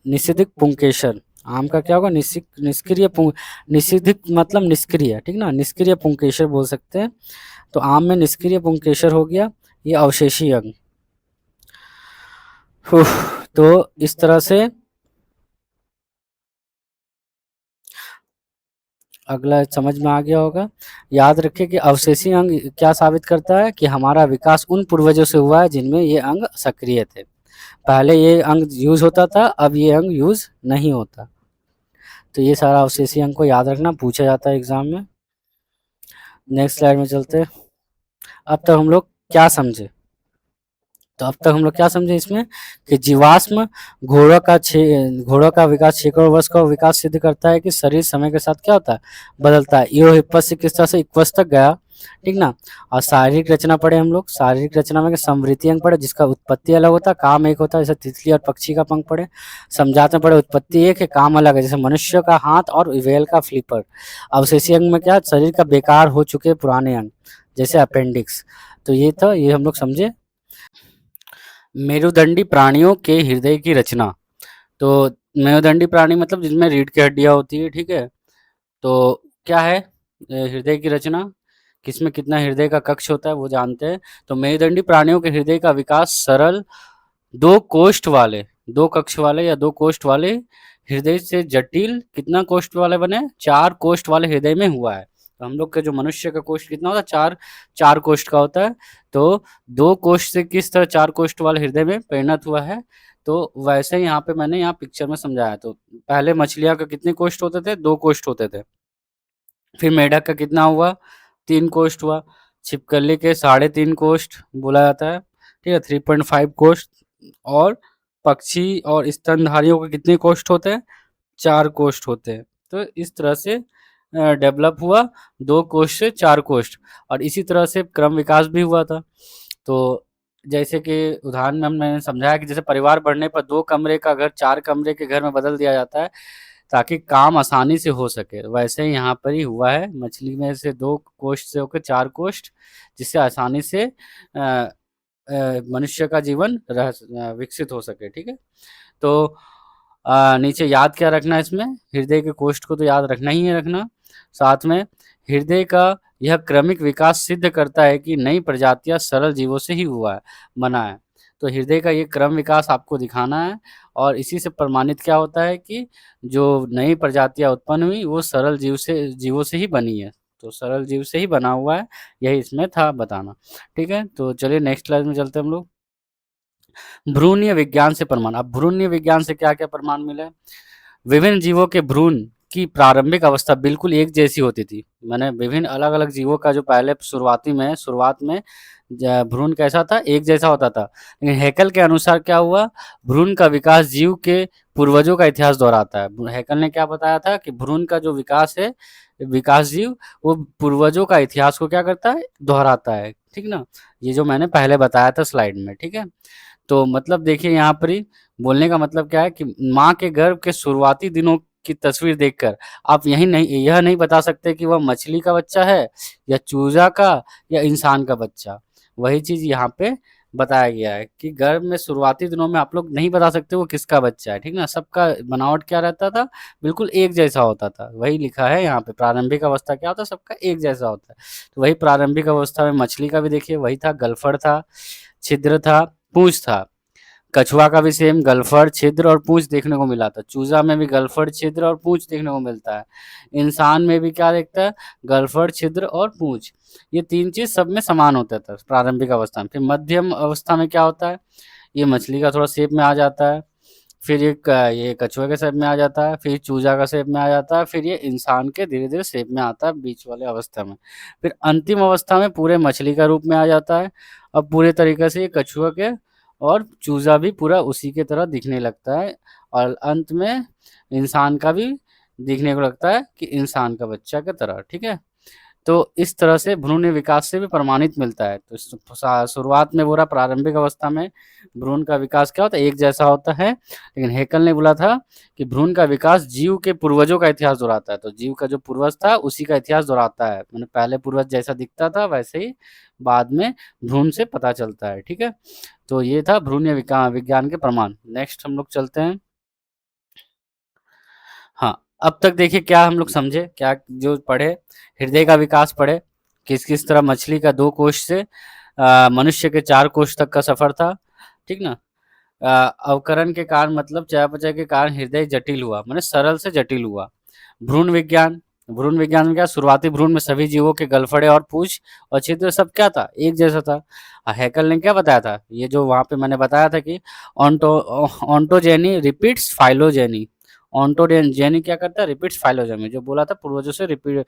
निषिद्ध पुंकेसर, आम का क्या होगा? निष्क्रिय निषिद्ध मतलब निष्क्रिय, ठीक ना? निष्क्रिय पुंकेसर बोल सकते हैं। तो आम में निष्क्रिय पुंकेसर हो गया, ये अवशेषी अंग। तो इस तरह से अगला समझ में आ गया होगा। याद रखें कि अवशेषी अंग क्या साबित करता है कि हमारा विकास उन पूर्वजों से हुआ है जिनमें ये अंग सक्रिय थे। पहले ये अंग यूज होता था, अब ये अंग यूज नहीं होता। तो ये सारा अवशेषी अंग को याद रखना, पूछा जाता है एग्जाम में। नेक्स्ट स्लाइड में चलते हैं। अब तक हम लोग क्या समझे? तो अब तक हम लोग क्या समझे इसमें कि जीवाश्म घोड़ों का विकास शेकड़ों वर्ष का विकास सिद्ध करता है कि शरीर समय के साथ क्या होता है, बदलता है। ईओ हिप्पस से किस तरह से इक्वस तक गया, ठीक ना। और शारीरिक रचना पढ़े हम लोग। शारीरिक रचना में समृद्धि अंग पढ़े, जिसका उत्पत्ति अलग होता है, काम एक होता है, जैसे तितली और पक्षी का पंख पढ़े। समझात में पढ़े उत्पत्ति एक है, काम अलग है, जैसे मनुष्य का हाथ और व्हेल का फ्लिपर। अवशेषी अंग में क्या, शरीर का बेकार हो चुके पुराने अंग, जैसे अपेंडिक्स। तो ये था, ये हम लोग समझे। मेरुदंडी प्राणियों के हृदय की रचना। तो मेरुदंडी प्राणी मतलब जिनमें रीढ़ की हड्डियां होती है, ठीक है। तो क्या है हृदय की रचना, किसमें कितना हृदय का कक्ष होता है वो जानते हैं। तो मेरुदंडी प्राणियों के हृदय का विकास सरल दो कोष्ठ वाले, दो कक्ष वाले या दो कोष्ठ वाले हृदय से जटिल कितना कोष्ठ वाले बने, चार कोष्ठ वाले हृदय में हुआ है। तो हम लोग का जो मनुष्य का कोष्ठ कितना होता है, चार चार कोष्ठ का होता है। तो दो कोष्ठ से किस तरह चार कोष्ठ वाले हृदय में परिणत हुआ है, तो वैसे यहाँ पे मैंने यहाँ पिक्चर में समझाया। तो पहले मछलियां का कितने कोष्ठ होते थे, दो कोष्ठ होते थे। फिर मेढक का कितना हुआ, तीन कोष्ठ हुआ। छिपकली के 3.5 कोष्ठ बोला जाता है, ठीक है, 3.5 कोष्ठ। और पक्षी और स्तनधारियों के कितने कोष्ठ होते हैं, चार कोष्ठ होते हैं। तो इस तरह से डेवलप हुआ, दो कोष्ठ से चार कोष्ठ। और इसी तरह से क्रम विकास भी हुआ था। तो जैसे कि उदाहरण में मैंने समझाया कि जैसे परिवार बढ़ने पर 2 कमरे का घर 4 कमरे के घर में बदल दिया जाता है ताकि काम आसानी से हो सके, वैसे ही यहाँ पर ही हुआ है। मछली में से 2 कोष्ठ से होकर 4 कोष्ठ, जिससे आसानी से मनुष्य का जीवन विकसित हो सके, ठीक है। तो नीचे याद क्या रखना है इसमें, हृदय के कोष्ठ को तो याद रखना ही है रखना। साथ में हृदय का यह क्रमिक विकास सिद्ध करता है कि नई प्रजातियां सरल जीवों से ही हुआ है, बना है। तो हृदय का ये क्रम विकास आपको दिखाना है, और इसी से प्रमाणित क्या होता है कि जो नई प्रजातियां उत्पन्न हुई वो सरल जीवों से ही बनी है। तो सरल जीव से ही बना हुआ है, यही इसमें था बताना, ठीक है। तो चलिए नेक्स्ट क्लास में चलते हैं हम लोग। भ्रूणीय विज्ञान से प्रमाण। अब भ्रूणीय विज्ञान से क्या क्या प्रमाण मिले, विभिन्न जीवों के भ्रूण की प्रारंभिक अवस्था बिल्कुल एक जैसी होती थी। मैंने विभिन्न अलग अलग जीवों का जो पहले शुरुआत में भ्रूण कैसा था, एक जैसा होता था। लेकिन हैकल के अनुसार क्या हुआ, भ्रूण का विकास जीव के पूर्वजों का इतिहास दोहराता है। हैकल ने क्या बताया था कि भ्रूण का जो विकास है, विकास जीव, वो पूर्वजों का इतिहास को क्या करता है, दोहराता है, ठीक ना। ये जो मैंने पहले बताया था स्लाइड में, ठीक है। तो मतलब देखिए यहाँ पर ही बोलने का मतलब क्या है कि माँ के गर्भ के शुरुआती दिनों की तस्वीर देखकर आप यह नहीं बता सकते कि वह मछली का बच्चा है या चूजा का या इंसान का बच्चा। वही चीज यहाँ पे बताया गया है कि गर्भ में शुरुआती दिनों में आप लोग नहीं बता सकते वो किसका बच्चा है, ठीक ना। सबका बनावट क्या रहता था, बिल्कुल एक जैसा होता था। वही लिखा है यहाँ पे, प्रारंभिक अवस्था क्या होता है, सबका एक जैसा होता है। तो वही प्रारंभिक अवस्था में मछली का भी देखिए वही था, गलफड़ था, छिद्र था, पूंछ था। कछुआ का भी सेम गलफड़, छिद्र और पूंछ देखने को मिला था। चूजा में भी गलफड़, छिद्र और पूंछ देखने को मिलता है। इंसान में भी क्या देखता है, गलफड़, छिद्र और पूंछ। ये तीन चीज सब में समान होता था प्रारंभिक अवस्था में। फिर मध्यम अवस्था में क्या होता है, ये मछली का थोड़ा शेप में आ जाता है। फिर ये कछुए के शेप में आ जाता है, फिर चूजा का शेप में आ जाता है, फिर ये इंसान के धीरे धीरे शेप में आता है बीच वाले अवस्था में। फिर अंतिम अवस्था में पूरे मछली का रूप में आ जाता है। अब पूरे तरीके से ये कछुआ के और चूजा भी पूरा उसी के तरह दिखने लगता है, और अंत में इंसान का भी दिखने को लगता है कि इंसान का बच्चा की तरह, ठीक है। तो इस तरह से भ्रूण विकास से भी प्रमाणित मिलता है। तो शुरुआत में बोला प्रारंभिक अवस्था में भ्रूण का विकास क्या होता है, एक जैसा होता है। लेकिन हेकल ने बोला था कि भ्रूण का विकास जीव के पूर्वजों का इतिहास दोहराता है। तो जीव का जो पूर्वज था उसी का इतिहास दोहराता है, मैंने पहले पूर्वज जैसा दिखता था वैसे ही बाद में भ्रूण से पता चलता है, ठीक है। तो ये था भ्रूण विज्ञान के प्रमाण। नेक्स्ट हम लोग चलते हैं। हाँ, अब तक देखिए क्या हम लोग समझे, क्या जो पढ़े, हृदय का विकास पढ़े, किस किस तरह मछली का 2 कोष से मनुष्य के 4 कोष तक का सफर था, ठीक ना। अवकरण के कारण मतलब चयापचय के कारण हृदय जटिल हुआ, माने सरल से जटिल हुआ। भ्रूण विज्ञान, भ्रूण विज्ञान में क्या, शुरुआती भ्रूण में सभी जीवों के गलफड़े और पूंछ और छिद्र सब क्या था, एक जैसा था। हैकल ने क्या बताया था, ये जो वहां पे मैंने बताया था कि ऑन्टोजेनी रिपीट्स फाइलोजेनी। ऑन्टोजेनी क्या करता है, रिपीट्स फाइलोजेनी, जो बोला था पूर्वजों से रिपीट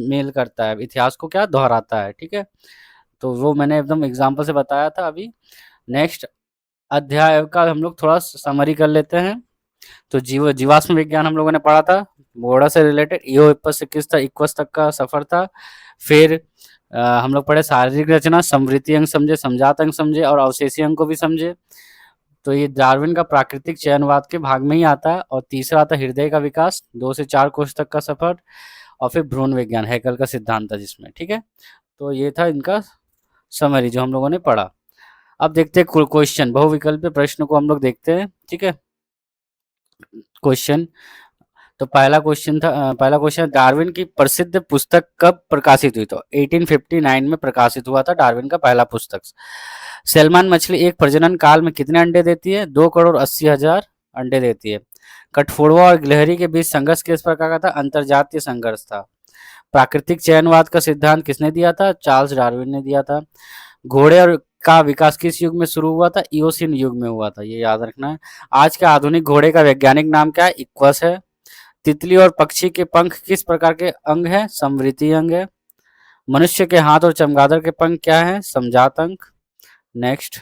मेल करता है, इतिहास को क्या दोहराता है, ठीक है। तो वो मैंने एकदम एग्जाम्पल से बताया था अभी। नेक्स्ट अध्याय का हम लोग थोड़ा समरी कर लेते हैं। तो जीवाश्म विज्ञान हम लोगों ने पढ़ा था, बोर्डा से रिलेटेड, इओहिपस से किस तक इक्वस तक का सफर था। फिर हम लोग पढ़े शारीरिक रचना, समृद्धि अंग समझे, समझात अंग समझे और अवशेषी अंग को भी समझे। तो ये डार्विन का प्राकृतिक चयनवाद के भाग में ही आता है। और तीसरा आता हृदय का विकास, 2 से 4 कोष तक का सफर। और फिर भ्रूण विज्ञान, हैकल का सिद्धांत था जिसमें, ठीक है। तो ये था इनका समरी जो हम लोगों ने पढ़ा। अब देखते हैं क्वेश्चन, बहुविकल्पीय प्रश्न को हम लोग देखते हैं, ठीक है। क्वेश्चन, तो पहला क्वेश्चन, डार्विन की प्रसिद्ध पुस्तक कब प्रकाशित हुई, तो 1859 में प्रकाशित हुआ था डार्विन का पहला पुस्तक। सैल्मन मछली एक प्रजनन काल में कितने अंडे देती है, 2,80,000 अंडे देती है। कठफोड़वा और गिलहरी के बीच संघर्ष किस प्रकार का था, अंतरजातीय संघर्ष था। प्राकृतिक चयनवाद का सिद्धांत किसने दिया था, चार्ल्स डार्विन ने दिया था। घोड़े और का विकास किस युग में शुरू हुआ था, इओसिन युग में हुआ था, ये याद रखना है। आज के आधुनिक घोड़े का वैज्ञानिक नाम क्या है, इक्वस है। तितली और पक्षी के पंख किस प्रकार के अंग है, समृद्धि अंग है। मनुष्य के हाथ और चमगादड़ के पंख क्या है, समझात अंग। नेक्स्ट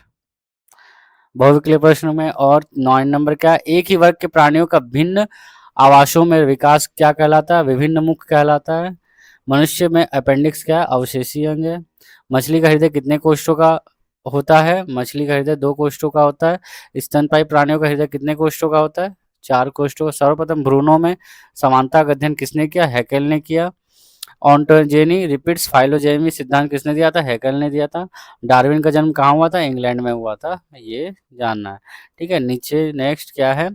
बहुविकल्पीय प्रश्न में और 9 नंबर क्या है, एक ही वर्ग के प्राणियों का भिन्न आवासों में विकास क्या कहलाता है, विभिन्न मुख कहलाता है। मनुष्य में अपेंडिक्स क्या है, अवशेषी अंग है। मछली का हृदय कितने कोष्ठों का होता है, मछली का हृदय 2 कोष्ठों का होता है। स्तनपायी प्राणियों का हृदय कितने कोष्ठों का होता है, 4 कोष्ठों का। सर्वप्रथम भ्रूणों में समानता का अध्ययन किसने किया, हैकेल ने किया। ऑन्टोजेनी रिपीट्स फाइलोजेनी सिद्धांत किसने दिया था, हैकेल ने दिया था। डार्विन का जन्म कहाँ हुआ था, इंग्लैंड में हुआ था, ये जानना है, ठीक है। नीचे नेक्स्ट क्या है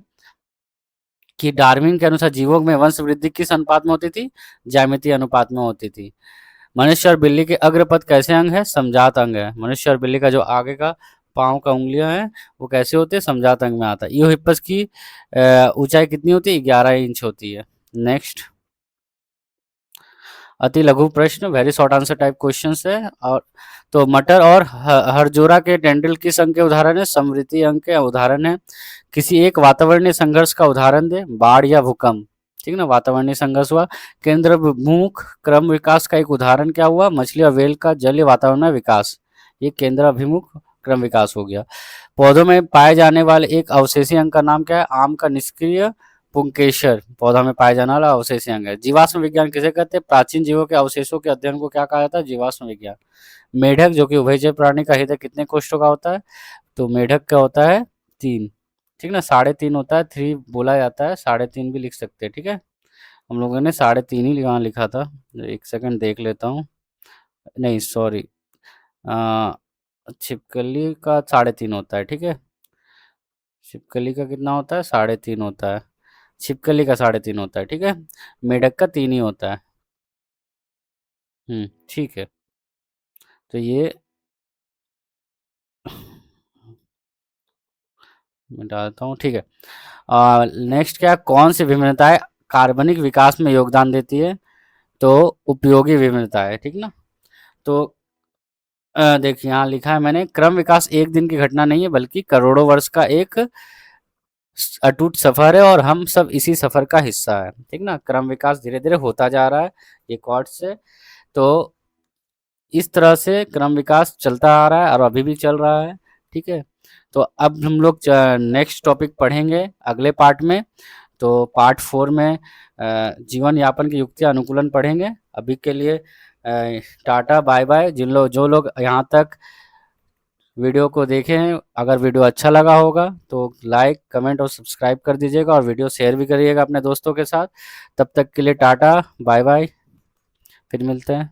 कि डार्विन के अनुसार जीवों में वंश वृद्धि किस अनुपात में होती थी, ज्यामितीय अनुपात में होती थी। मनुष्य और बिल्ली के अग्रपद कैसे अंग है, समझात अंग है। मनुष्य और बिल्ली का जो आगे का पांव का उंगलियां हैं वो कैसे होते हैं, समझात अंग में आता है। इओहिपस की ऊंचाई कितनी होती है, 11 इंच होती है। नेक्स्ट अति लघु प्रश्न, very short answer type question है। और तो मटर और हरजोरा के डेंड्रिल किस अंग के उदाहरण है, समृद्धि अंग के उदाहरण है। किसी एक वातावरणीय संघर्ष का उदाहरण दे, बाढ़ या भूकंप, ठीक ना, वातावरणीय संघर्ष हुआ। केंद्राभिमुख क्रम विकास का एक उदाहरण क्या हुआ, मछली और व्हेल का जलीय वातावरण में विकास, ये केंद्राभिमुख क्रम विकास हो गया। पौधों में पाए जाने वाले एक अवशेषी अंग का नाम क्या है, आम का निष्क्रिय पुंकेसर पौधा में पाए जाने वाला अवशेषी अंग है। जीवाश्म विज्ञान किसे कहते हैं, प्राचीन जीवों के अवशेषों के अध्ययन को क्या कहा जाता है, जीवाश्म विज्ञान। मेढक जो कि उभयचर प्राणी का हृदय कितने कोष्ठों का होता है, तो मेढक का होता है 3, ठीक ना, 3.5 होता है, 3 बोला जाता है, 3.5 भी लिख सकते हैं, ठीक है। हम लोगों ने 3.5 ही यहाँ लिखा था, एक सेकंड देख लेता हूँ, नहीं सॉरी, छिपकली का 3.5 होता है, ठीक है। छिपकली का कितना होता है, 3.5 होता है। छिपकली का 3.5 होता है, ठीक है। मेढक का 3 ही होता है। ठीक है। तो ये मैं डालता हूँ, ठीक है। नेक्स्ट क्या, कौन सी विभिन्नताएं कार्बनिक विकास में योगदान देती है, तो उपयोगी विभिन्नता है, ठीक ना। तो देखिए यहाँ लिखा है मैंने, क्रम विकास एक दिन की घटना नहीं है बल्कि करोड़ों वर्ष का एक अटूट सफर है और हम सब इसी सफर का हिस्सा है, ठीक ना। क्रम विकास धीरे धीरे होता जा रहा है, ये क्वार्ट से। तो इस तरह से क्रम विकास चलता आ रहा है और अभी भी चल रहा है, ठीक है। तो अब हम लोग नेक्स्ट टॉपिक पढ़ेंगे अगले पार्ट में। तो पार्ट 4 में जीवन यापन की युक्ति अनुकूलन पढ़ेंगे। अभी के लिए टाटा बाय बाय। जो लोग यहाँ तक वीडियो को देखे हैं, अगर वीडियो अच्छा लगा होगा तो लाइक कमेंट और सब्सक्राइब कर दीजिएगा और वीडियो शेयर भी करिएगा अपने दोस्तों के साथ। तब तक के लिए टाटा बाय बाय, फिर मिलते हैं।